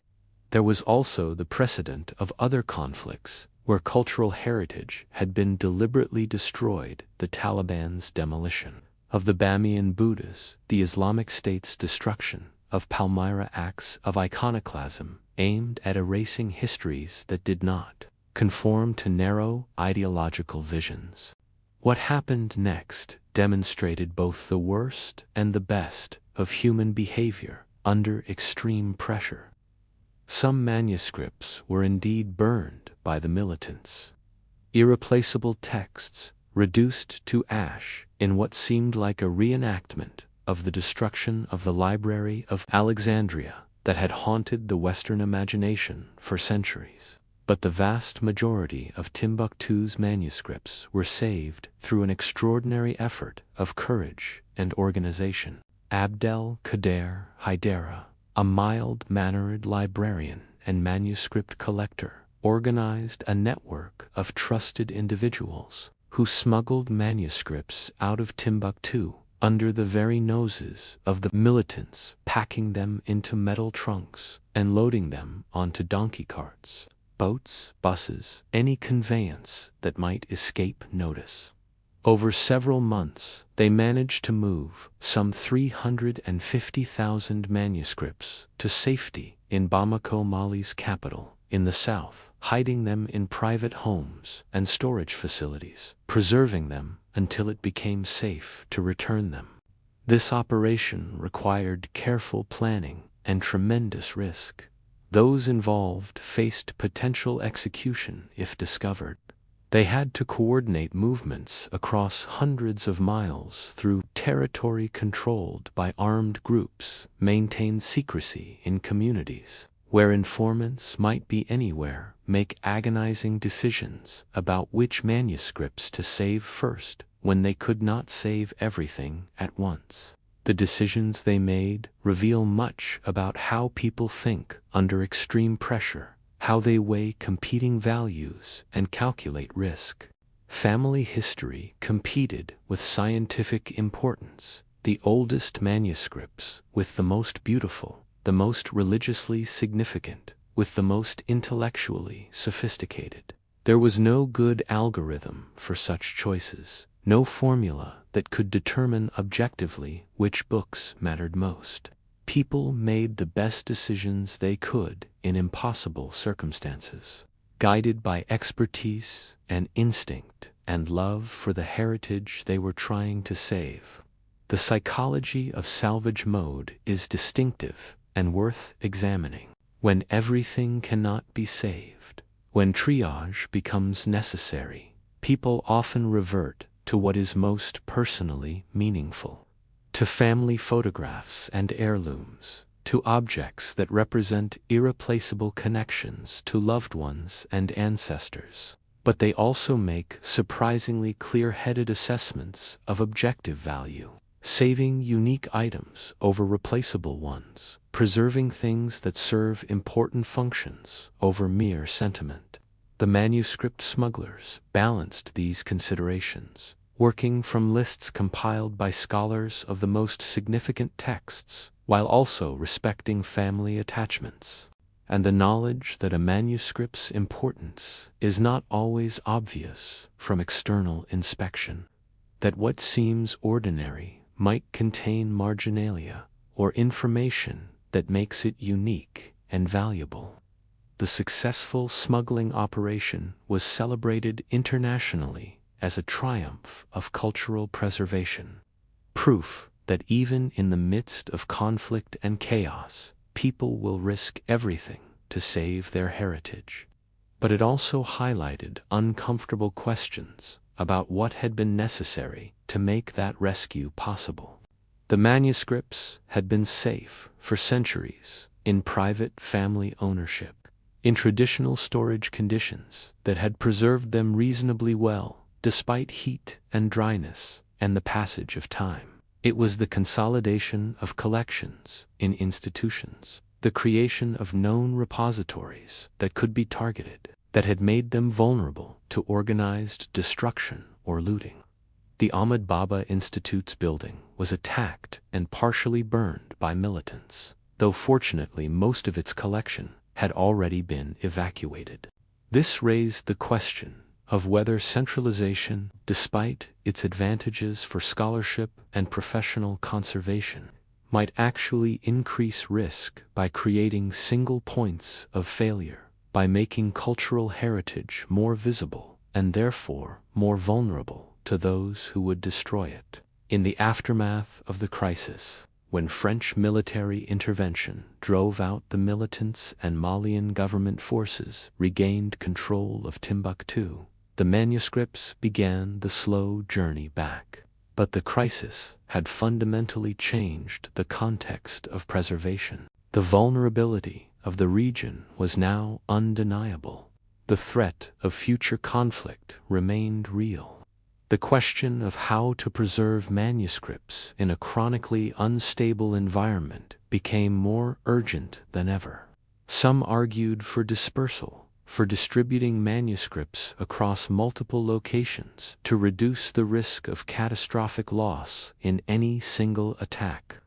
There was also the precedent of other conflicts where cultural heritage had been deliberately destroyed: the Taliban's demolition of the Bamiyan Buddhas, the Islamic State's destruction of Palmyra, acts of iconoclasm aimed at erasing histories that did not conform to narrow ideological visions. What happened next demonstrated both the worst and the best of human behavior under extreme pressure. Some manuscripts were indeed burned by the militants. Irreplaceable texts reduced to ash in what seemed like a reenactment of the destruction of the Library of Alexandria that had haunted the Western imagination for centuries. But the vast majority of Timbuktu's manuscripts were saved through an extraordinary effort of courage and organization. Abdel Kader Haidara, a mild-mannered librarian and manuscript collector, organized a network of trusted individuals who smuggled manuscripts out of Timbuktu under the very noses of the militants, packing them into metal trunks and loading them onto donkey carts, boats, buses, any conveyance that might escape notice. Over several months, they managed to move some 350,000 manuscripts to safety in Bamako, Mali's capital, in the south, hiding them in private homes and storage facilities, preserving them until it became safe to return them. This operation required careful planning and tremendous risk. Those involved faced potential execution if discovered. They had to coordinate movements across hundreds of miles through territory controlled by armed groups, maintain secrecy in communities where informants might be anywhere, make agonizing decisions about which manuscripts to save first when they could not save everything at once. The decisions they made reveal much about how people think under extreme pressure, how they weigh competing values and calculate risk. Family history competed with scientific importance. The oldest manuscripts, with the most beautiful, the most religiously significant, with the most intellectually sophisticated. There was no good algorithm for such choices, no formula that could determine objectively which books mattered most. People made the best decisions they could in impossible circumstances, guided by expertise and instinct and love for the heritage they were trying to save. The psychology of salvage mode is distinctive and worth examining. When everything cannot be saved, when triage becomes necessary, people often revert to what is most personally meaningful, to family photographs and heirlooms, to objects that represent irreplaceable connections to loved ones and ancestors. But they also make surprisingly clear-headed assessments of objective value, saving unique items over replaceable ones, preserving things that serve important functions over mere sentiment. The manuscript smugglers balanced these considerations, working from lists compiled by scholars of the most significant texts, while also respecting family attachments, and the knowledge that a manuscript's importance is not always obvious from external inspection, that what seems ordinary might contain marginalia or information that makes it unique and valuable. The successful smuggling operation was celebrated internationally as a triumph of cultural preservation, proof that even in the midst of conflict and chaos, people will risk everything to save their heritage. But it also highlighted uncomfortable questions about what had been necessary to make that rescue possible. The manuscripts had been safe for centuries in private family ownership, in traditional storage conditions that had preserved them reasonably well despite heat and dryness and the passage of time. It was the consolidation of collections in institutions, the creation of known repositories that could be targeted, that had made them vulnerable to organized destruction or looting. The Ahmad Baba Institute's building was attacked and partially burned by militants, though fortunately most of its collection had already been evacuated. This raised the question of whether centralization, despite its advantages for scholarship and professional conservation, might actually increase risk by creating single points of failure, by making cultural heritage more visible and therefore more vulnerable to those who would destroy it. In the aftermath of the crisis, when French military intervention drove out the militants and Malian government forces regained control of Timbuktu, the manuscripts began the slow journey back. But the crisis had fundamentally changed the context of preservation. The vulnerability of the region was now undeniable. The threat of future conflict remained real. The question of how to preserve manuscripts in a chronically unstable environment became more urgent than ever. Some argued for dispersal, for distributing manuscripts across multiple locations to reduce the risk of catastrophic loss in any single attack.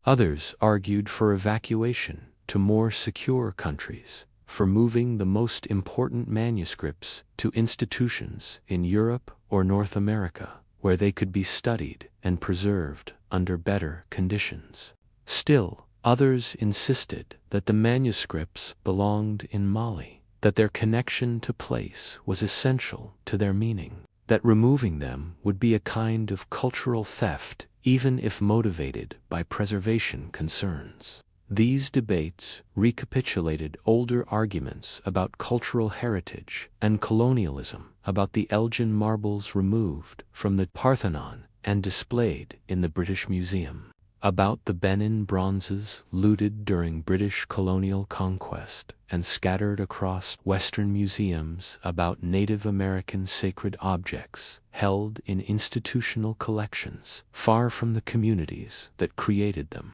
Others argued for evacuation to more secure countries, for moving the most important manuscripts to institutions in Europe or North America, where they could be studied and preserved under better conditions. Still, others insisted that the manuscripts belonged in Mali, that their connection to place was essential to their meaning, that removing them would be a kind of cultural theft even if motivated by preservation concerns. These debates recapitulated older arguments about cultural heritage and colonialism, about the Elgin marbles removed from the Parthenon and displayed in the British Museum, about the Benin bronzes looted during British colonial conquest and scattered across Western museums, about Native American sacred objects held in institutional collections far from the communities that created them.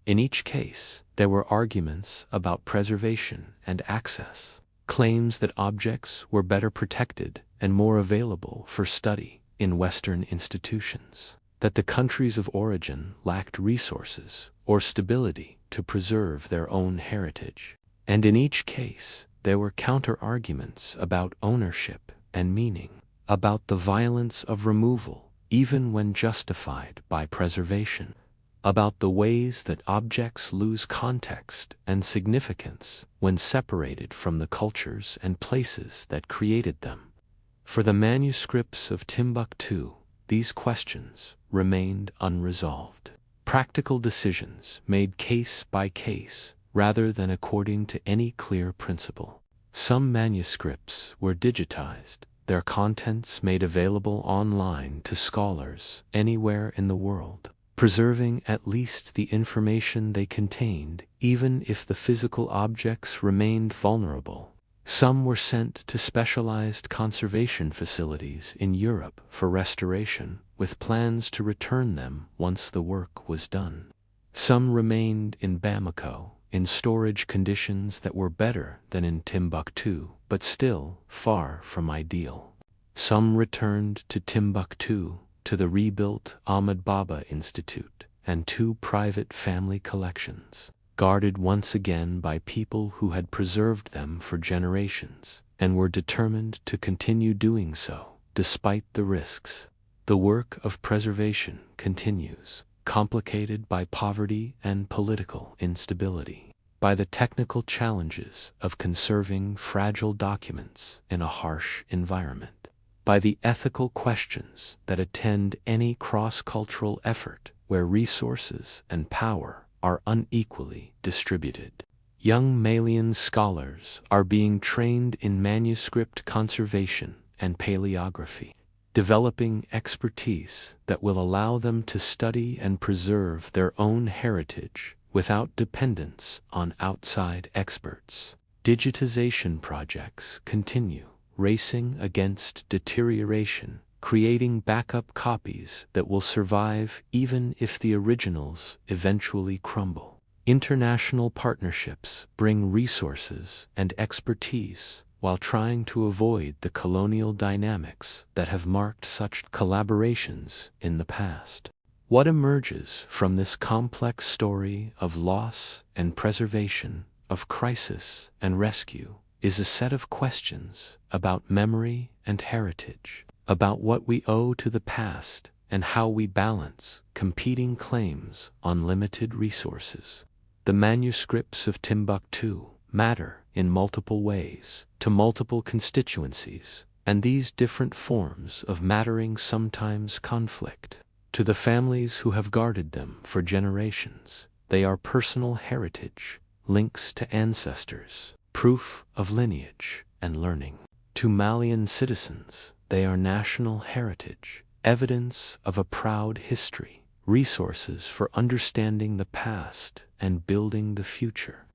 In each case, there were arguments about preservation and access, claims that objects were better protected and more available for study in Western institutions, that the countries of origin lacked resources or stability to preserve their own heritage. And in each case, there were counter-arguments about ownership and meaning, about the violence of removal, even when justified by preservation, about the ways that objects lose context and significance when separated from the cultures and places that created them. For the manuscripts of Timbuktu, these questions remained unresolved. Practical decisions made case by case rather than according to any clear principle. Some manuscripts were digitized, their contents made available online to scholars anywhere in the world, preserving at least the information they contained even if the physical objects remained vulnerable. Some were sent to specialized conservation facilities in Europe for restoration, with plans to return them once the work was done. Some remained in Bamako, in storage conditions that were better than in Timbuktu, but still far from ideal. Some returned to Timbuktu, to the rebuilt Ahmed Baba Institute, and two private family collections, guarded once again by people who had preserved them for generations, and were determined to continue doing so, despite the risks. The work of preservation continues, complicated by poverty and political instability, by the technical challenges of conserving fragile documents in a harsh environment, by the ethical questions that attend any cross-cultural effort where resources and power are unequally distributed. Young Malian scholars are being trained in manuscript conservation and paleography, developing expertise that will allow them to study and preserve their own heritage without dependence on outside experts. Digitization projects continue, racing against deterioration, creating backup copies that will survive even if the originals eventually crumble. International partnerships bring resources and expertise while trying to avoid the colonial dynamics that have marked such collaborations in the past. What emerges from this complex story of loss and preservation, of crisis and rescue, is a set of questions about memory and heritage, about what we owe to the past and how we balance competing claims on limited resources. The manuscripts of Timbuktu matter in multiple ways, to multiple constituencies, and these different forms of mattering sometimes conflict. To the families who have guarded them for generations, they are personal heritage, links to ancestors, proof of lineage and learning. To Malian citizens, they are national heritage, evidence of a proud history, resources for understanding the past and building the future.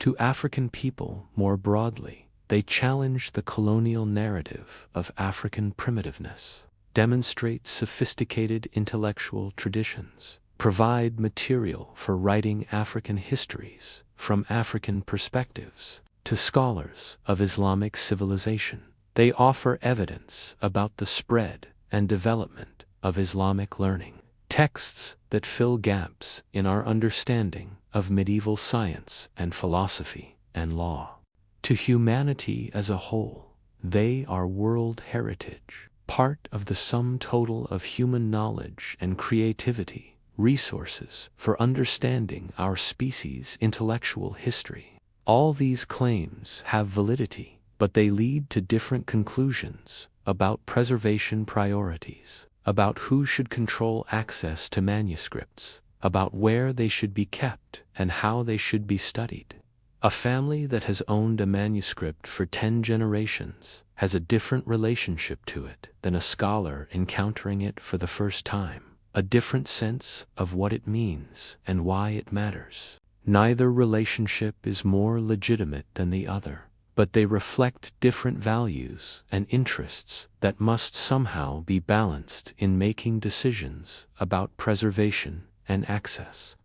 To African people more broadly, they challenge the colonial narrative of African primitiveness, demonstrate sophisticated intellectual traditions, provide material for writing African histories from African perspectives. To scholars of Islamic civilization, they offer evidence about the spread and development of Islamic learning, texts that fill gaps in our understanding of medieval science and philosophy and law. To humanity as a whole, they are world heritage, part of the sum total of human knowledge and creativity, resources for understanding our species' intellectual history. All these claims have validity, but they lead to different conclusions about preservation priorities, about who should control access to manuscripts, about where they should be kept and how they should be studied. A family that has owned a manuscript for 10 generations has a different relationship to it than a scholar encountering it for the first time, a different sense of what it means and why it matters. Neither relationship is more legitimate than the other, but they reflect different values and interests that must somehow be balanced in making decisions about preservation and access.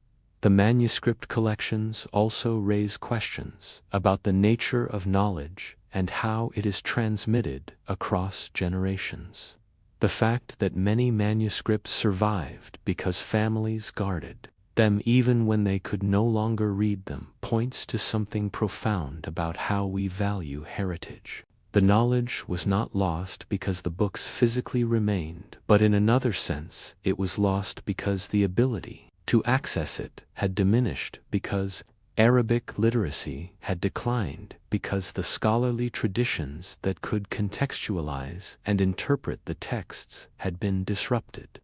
The manuscript collections also raise questions about the nature of knowledge and how it is transmitted across generations. The fact that many manuscripts survived because families guarded them even when they could no longer read them points to something profound about how we value heritage. The knowledge was not lost because the books physically remained, but in another sense it was lost because the ability to access it had diminished, because Arabic literacy had declined, because the scholarly traditions that could contextualize and interpret the texts had been disrupted.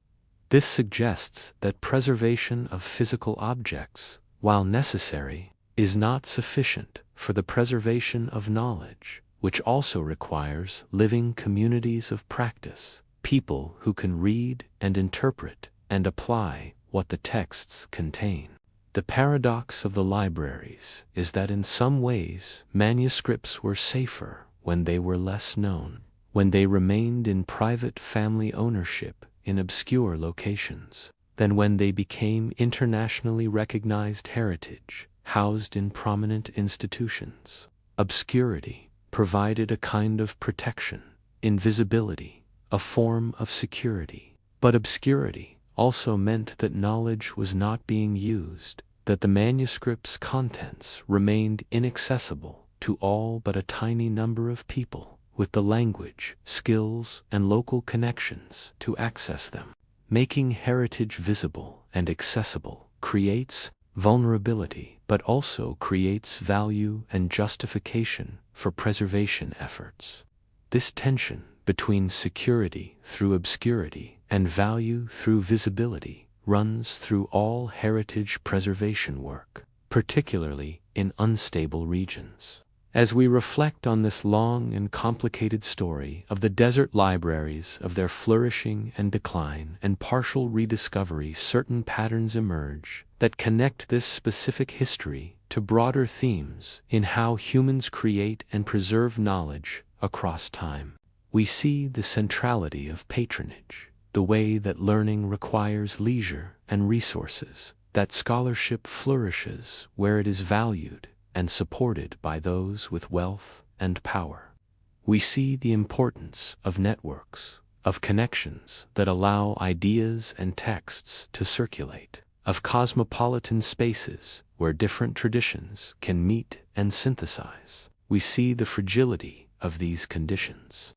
This suggests that preservation of physical objects, while necessary, is not sufficient for the preservation of knowledge, which also requires living communities of practice, people who can read and interpret and apply what the texts contain. The paradox of the libraries is that in some ways manuscripts were safer when they were less known, when they remained in private family ownership in obscure locations, than when they became internationally recognized heritage, housed in prominent institutions. Obscurity provided a kind of protection, invisibility, a form of security. But obscurity also meant that knowledge was not being used, that the manuscript's contents remained inaccessible to all but a tiny number of people with the language, skills, and local connections to access them. Making heritage visible and accessible creates vulnerability, but also creates value and justification for preservation efforts. This tension between security through obscurity and value through visibility runs through all heritage preservation work, particularly in unstable regions. As we reflect on this long and complicated story of the desert libraries, of their flourishing and decline and partial rediscovery, certain patterns emerge that connect this specific history to broader themes in how humans create and preserve knowledge across time. We see the centrality of patronage, the way that learning requires leisure and resources, that scholarship flourishes where it is valued and supported by those with wealth and power. We see the importance of networks, of connections that allow ideas and texts to circulate, of cosmopolitan spaces where different traditions can meet and synthesize. We see the fragility of these conditions.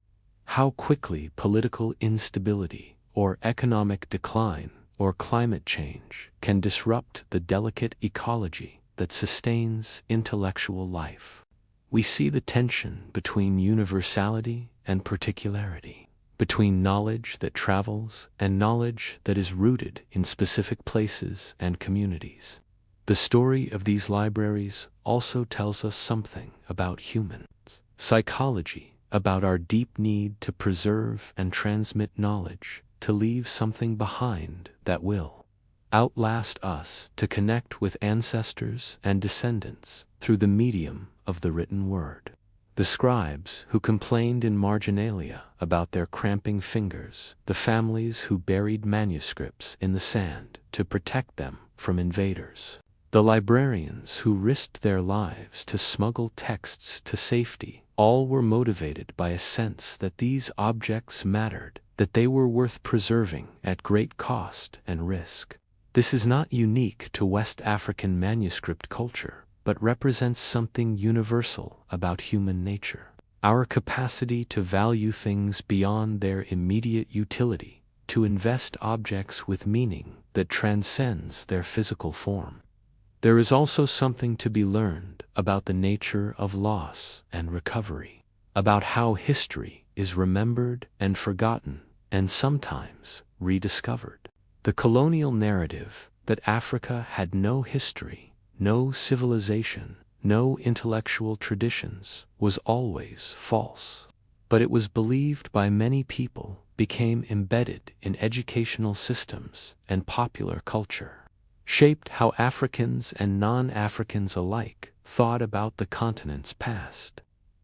How quickly political instability or economic decline or climate change can disrupt the delicate ecology that sustains intellectual life. We see the tension between universality and particularity, between knowledge that travels and knowledge that is rooted in specific places and communities. The story of these libraries also tells us something about humans, psychology, about our deep need to preserve and transmit knowledge, to leave something behind that will outlast us, to connect with ancestors and descendants through the medium of the written word. The scribes who complained in marginalia about their cramping fingers, the families who buried manuscripts in the sand to protect them from invaders, the librarians who risked their lives to smuggle texts to safety, all were motivated by a sense that these objects mattered, that they were worth preserving at great cost and risk. This is not unique to West African manuscript culture, but represents something universal about human nature. Our capacity to value things beyond their immediate utility, to invest objects with meaning that transcends their physical form. There is also something to be learned about the nature of loss and recovery, about how history is remembered and forgotten, and sometimes rediscovered. The colonial narrative that Africa had no history, no civilization, no intellectual traditions was always false. But it was believed by many people, became embedded in educational systems and popular culture, shaped how Africans and non-Africans alike thought about the continent's past.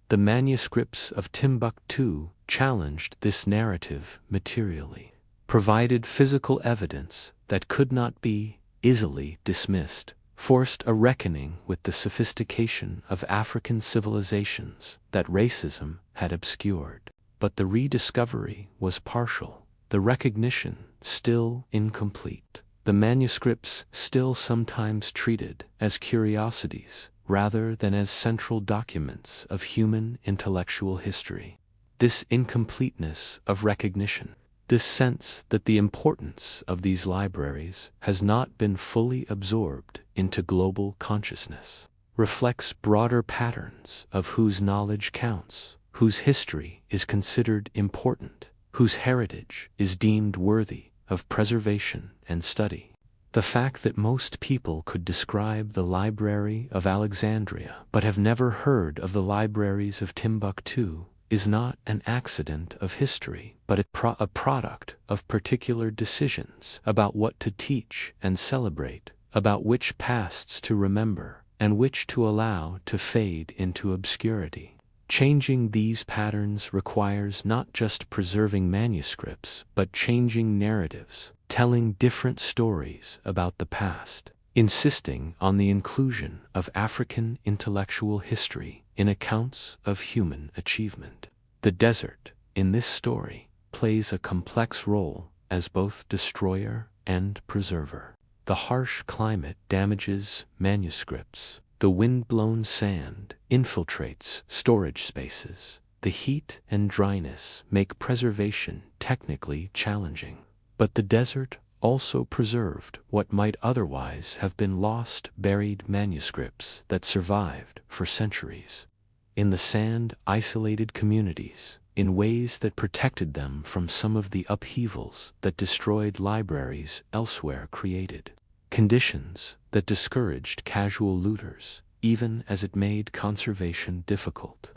The manuscripts of Timbuktu challenged this narrative materially, provided physical evidence that could not be easily dismissed, forced a reckoning with the sophistication of African civilizations that racism had obscured. But the rediscovery was partial, the recognition still incomplete, the manuscripts still sometimes treated as curiosities rather than as central documents of human intellectual history. This incompleteness of recognition, this sense that the importance of these libraries has not been fully absorbed into global consciousness, reflects broader patterns of whose knowledge counts, whose history is considered important, whose heritage is deemed worthy of preservation and study. The fact that most people could describe the Library of Alexandria but have never heard of the libraries of Timbuktu is not an accident of history, but a product of particular decisions about what to teach and celebrate about which pasts to remember and which to allow to fade into obscurity. Changing these patterns requires not just preserving manuscripts, but changing narratives, telling different stories about the past, insisting on the inclusion of African intellectual history in accounts of human achievement. The desert, in this story, plays a complex role as both destroyer and preserver. The harsh climate damages manuscripts. The wind-blown sand infiltrates storage spaces. The heat and dryness make preservation technically challenging. But the desert also preserved what might otherwise have been lost, buried manuscripts that survived for centuries. In the sand, isolated communities, in ways that protected them from some of the upheavals that destroyed libraries elsewhere created. Conditions that discouraged casual looters, even as it made conservation difficult.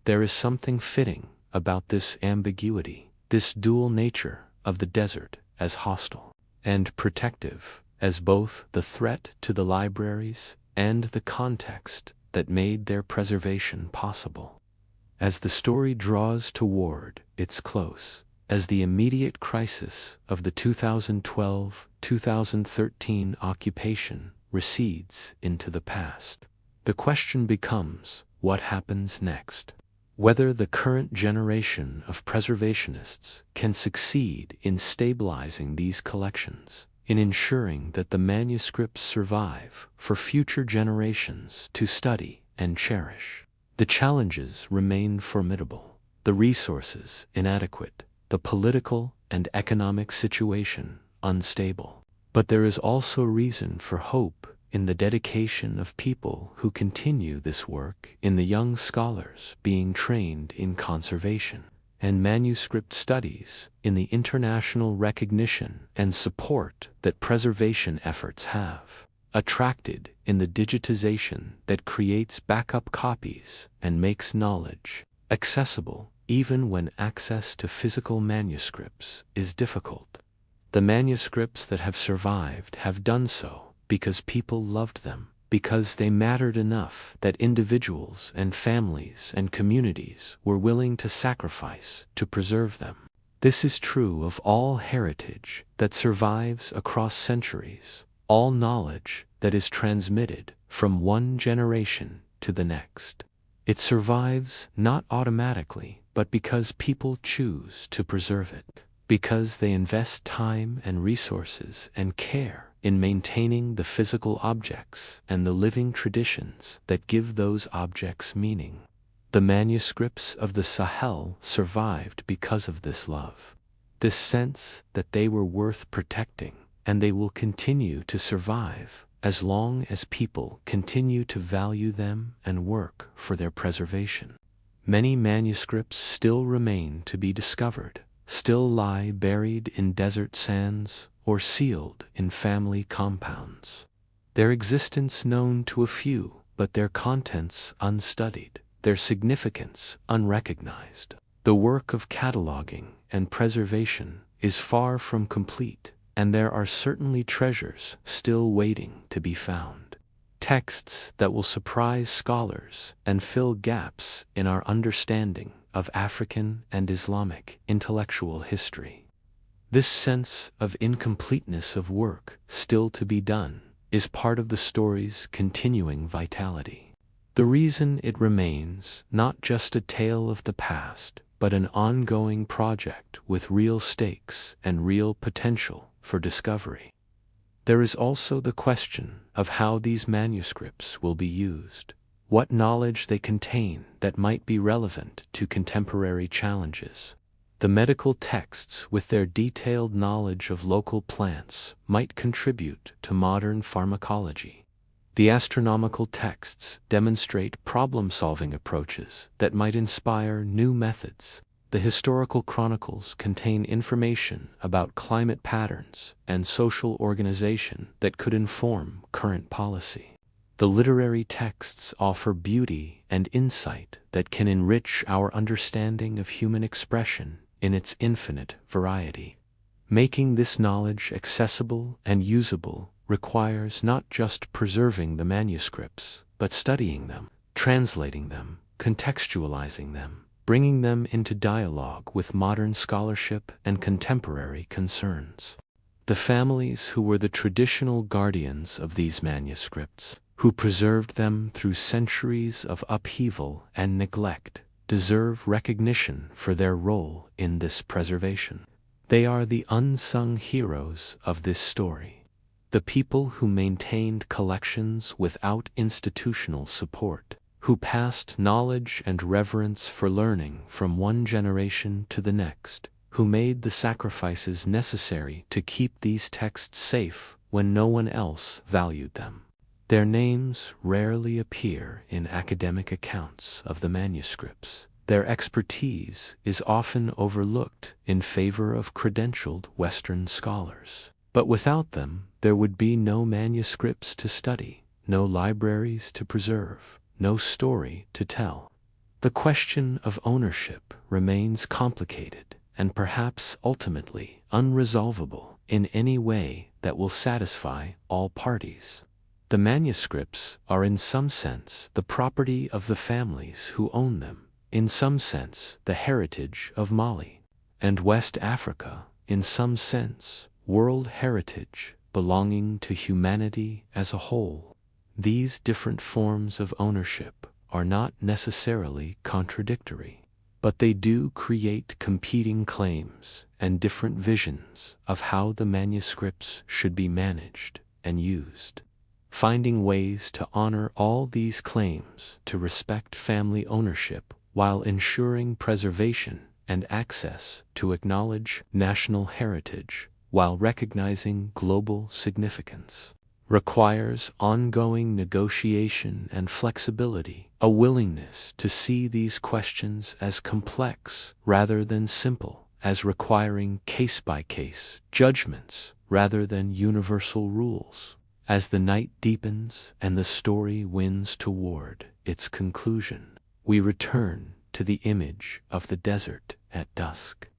There is something fitting about this ambiguity, this dual nature of the desert as hostile and protective, as both the threat to the libraries and the context that made their preservation possible. As the story draws toward its close, as the immediate crisis of the 2012-2013 occupation recedes into the past, the question becomes what happens next. Whether the current generation of preservationists can succeed in stabilizing these collections, in ensuring that the manuscripts survive for future generations to study and cherish. The challenges remain formidable, the resources inadequate, the political and economic situation unstable. But there is also reason for hope in the dedication of people who continue this work, in the young scholars being trained in conservation and manuscript studies, in the international recognition and support that preservation efforts have attracted, in the digitization that creates backup copies and makes knowledge accessible even when access to physical manuscripts is difficult. The manuscripts that have survived have done so because people loved them, because they mattered enough that individuals and families and communities were willing to sacrifice to preserve them. This is true of all heritage that survives across centuries, all knowledge that is transmitted from one generation to the next. It survives not automatically, but because people choose to preserve it, because they invest time and resources and care in maintaining the physical objects and the living traditions that give those objects meaning. The manuscripts of the Sahel survived because of this love, this sense that they were worth protecting, and they will continue to survive as long as people continue to value them and work for their preservation. Many manuscripts still remain to be discovered, still lie buried in desert sands or sealed in family compounds. Their existence known to a few, but their contents unstudied, their significance unrecognized. The work of cataloging and preservation is far from complete, and there are certainly treasures still waiting to be found. Texts that will surprise scholars and fill gaps in our understanding of African and Islamic intellectual history. This sense of incompleteness of work still to be done is part of the story's continuing vitality. The reason it remains not just a tale of the past, but an ongoing project with real stakes and real potential for discovery. There is also the question of how these manuscripts will be used, what knowledge they contain that might be relevant to contemporary challenges. The medical texts, with their detailed knowledge of local plants, might contribute to modern pharmacology. The astronomical texts demonstrate problem-solving approaches that might inspire new methods. The historical chronicles contain information about climate patterns and social organization that could inform current policy. The literary texts offer beauty and insight that can enrich our understanding of human expression in its infinite variety. Making this knowledge accessible and usable requires not just preserving the manuscripts, but studying them, translating them, contextualizing them, bringing them into dialogue with modern scholarship and contemporary concerns. The families who were the traditional guardians of these manuscripts, who preserved them through centuries of upheaval and neglect, deserve recognition for their role in this preservation. They are the unsung heroes of this story. The people who maintained collections without institutional support, who passed knowledge and reverence for learning from one generation to the next, who made the sacrifices necessary to keep these texts safe when no one else valued them. Their names rarely appear in academic accounts of the manuscripts. Their expertise is often overlooked in favor of credentialed Western scholars. But without them, there would be no manuscripts to study, no libraries to preserve, no story to tell. The question of ownership remains complicated and perhaps ultimately unresolvable in any way that will satisfy all parties. The manuscripts are in some sense the property of the families who own them, in some sense the heritage of Mali and West Africa, in some sense world heritage belonging to humanity as a whole. These different forms of ownership are not necessarily contradictory, but they do create competing claims and different visions of how the manuscripts should be managed and used. Finding ways to honor all these claims to respect family ownership while ensuring preservation and access to acknowledge national heritage while recognizing global significance requires ongoing negotiation and flexibility, a willingness to see these questions as complex rather than simple, as requiring case-by-case judgments rather than universal rules. As the night deepens and the story wins toward its conclusion, we return to the image of the desert at dusk.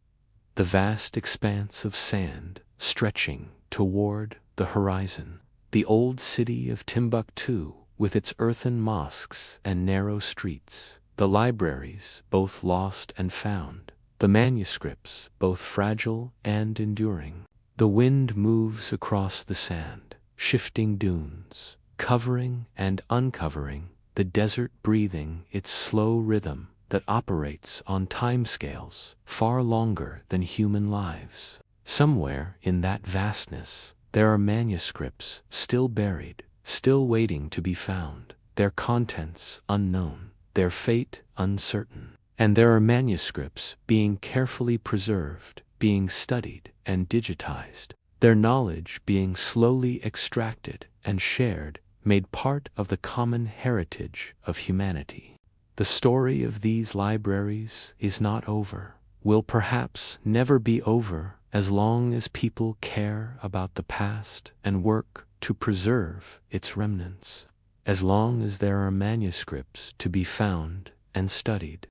The vast expanse of sand stretching toward the horizon, the old city of Timbuktu with its earthen mosques and narrow streets, the libraries both lost and found, the manuscripts both fragile and enduring. The wind moves across the sand, shifting dunes, covering and uncovering the desert, breathing its slow rhythm that operates on timescales far longer than human lives. Somewhere in that vastness, there are manuscripts still buried, still waiting to be found, their contents unknown, their fate uncertain. And there are manuscripts being carefully preserved, being studied and digitized, their knowledge being slowly extracted and shared, made part of the common heritage of humanity. The story of these libraries is not over, will perhaps never be over, as long as people care about the past and work to preserve its remnants, as long as there are manuscripts to be found and studied,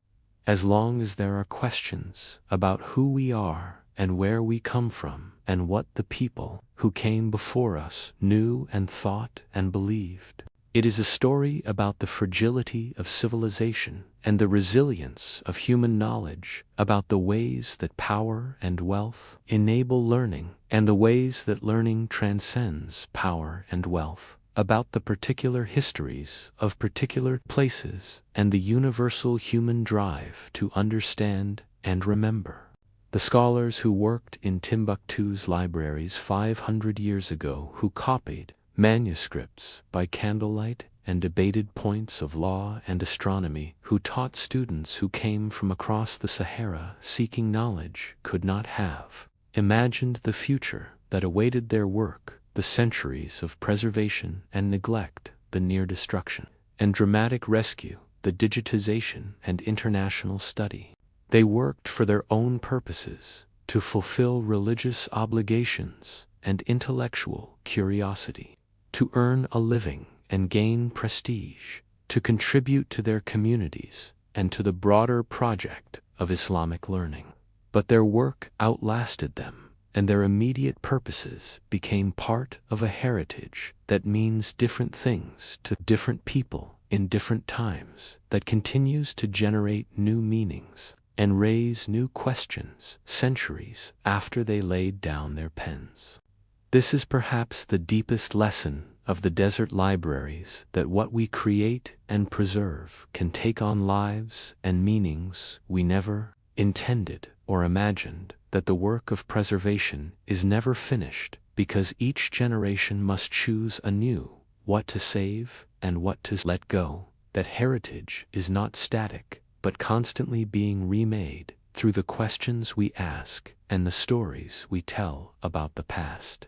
as long as there are questions about who we are and where we come from and what the people who came before us knew and thought and believed. It is a story about the fragility of civilization and the resilience of human knowledge, about the ways that power and wealth enable learning and the ways that learning transcends power and wealth, about the particular histories of particular places and the universal human drive to understand and remember. The scholars who worked in Timbuktu's libraries 500 years ago, who copied manuscripts by candlelight and debated points of law and astronomy, who taught students who came from across the Sahara seeking knowledge could not have imagined the future that awaited their work, the centuries of preservation and neglect, the near destruction and dramatic rescue, the digitization and international study. They worked for their own purposes, to fulfill religious obligations and intellectual curiosity, to earn a living and gain prestige, to contribute to their communities and to the broader project of Islamic learning. But their work outlasted them. and their immediate purposes became part of a heritage that means different things to different people in different times, that continues to generate new meanings and raise new questions centuries after they laid down their pens. This is perhaps the deepest lesson of the desert libraries, that what we create and preserve can take on lives and meanings we never intended or imagined, that the work of preservation is never finished because each generation must choose anew what to save and what to let go, that heritage is not static but constantly being remade through the questions we ask and the stories we tell about the past.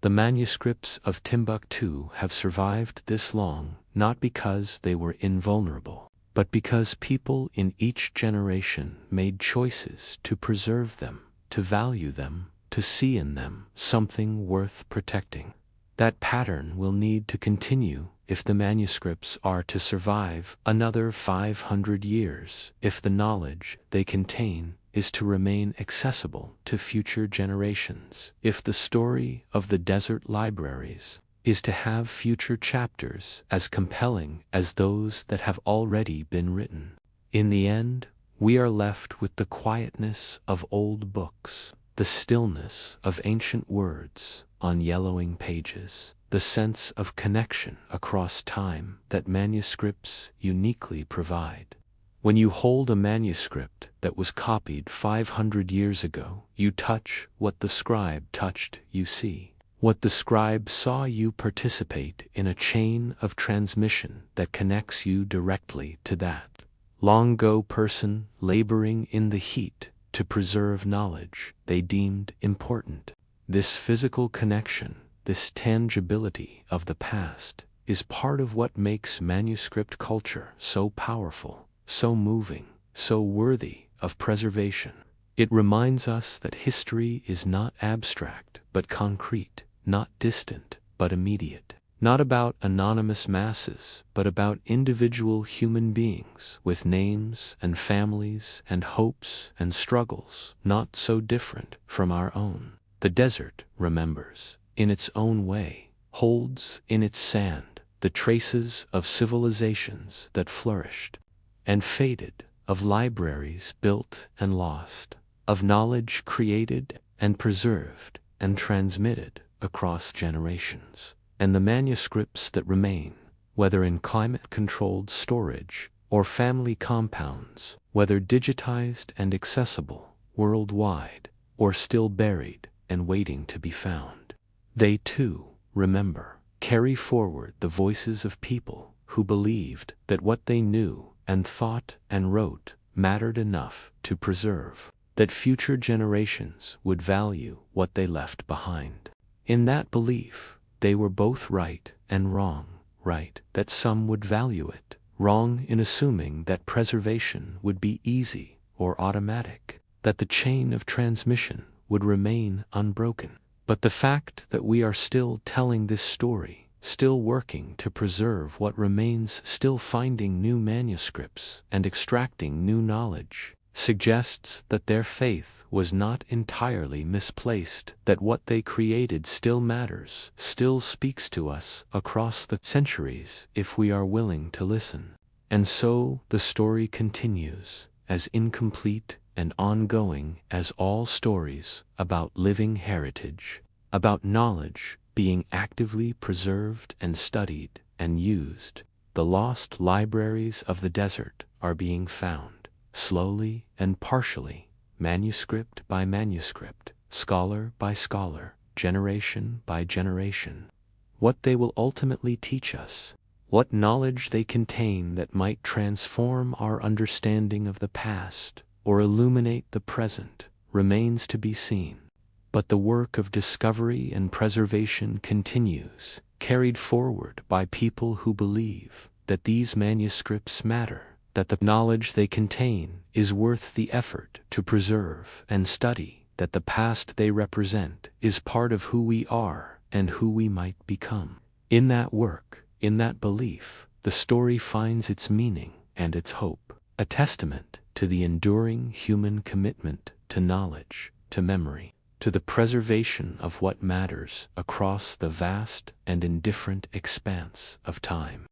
The manuscripts of Timbuktu have survived this long, not because they were invulnerable, but because people in each generation made choices to preserve them, to value them, to see in them something worth protecting. That pattern will need to continue if the manuscripts are to survive another 500 years, if the knowledge they contain is to remain accessible to future generations, if the story of the desert libraries is to have future chapters as compelling as those that have already been written. In the end, we are left with the quietness of old books, the stillness of ancient words on yellowing pages, the sense of connection across time that manuscripts uniquely provide. When you hold a manuscript that was copied 500 years ago, you touch what the scribe touched, you see what the scribe saw, you participate in a chain of transmission that connects you directly to that long-ago person laboring in the heat to preserve knowledge they deemed important. This physical connection, this tangibility of the past, is part of what makes manuscript culture so powerful, so moving, so worthy of preservation. It reminds us that history is not abstract but concrete, not distant but immediate, not about anonymous masses but about individual human beings with names and families and hopes and struggles not so different from our own. The desert remembers, in its own way, holds in its sand the traces of civilizations that flourished and faded, of libraries built and lost, of knowledge created and preserved and transmitted across generations. And the manuscripts that remain, whether in climate-controlled storage or family compounds, whether digitized and accessible worldwide or still buried and waiting to be found, they too remember, carry forward the voices of people who believed that what they knew and thought and wrote mattered enough to preserve, that future generations would value what they left behind. In that belief, they were both right and wrong. Right that some would value it, wrong in assuming that preservation would be easy or automatic, that the chain of transmission would remain unbroken. But the fact that we are still telling this story, still working to preserve what remains, still finding new manuscripts and extracting new knowledge, suggests that their faith was not entirely misplaced, that what they created still matters, still speaks to us across the centuries if we are willing to listen. And so the story continues, as incomplete and ongoing as all stories about living heritage, about knowledge being actively preserved and studied and used. The lost libraries of the desert are being found, slowly and partially, manuscript by manuscript, scholar by scholar, generation by generation. What they will ultimately teach us, what knowledge they contain that might transform our understanding of the past or illuminate the present, remains to be seen. But the work of discovery and preservation continues, carried forward by people who believe that these manuscripts matter, that the knowledge they contain is worth the effort to preserve and study, that the past they represent is part of who we are and who we might become. In that work, in that belief, the story finds its meaning and its hope, a testament to the enduring human commitment to knowledge, to memory, to the preservation of what matters across the vast and indifferent expanse of time.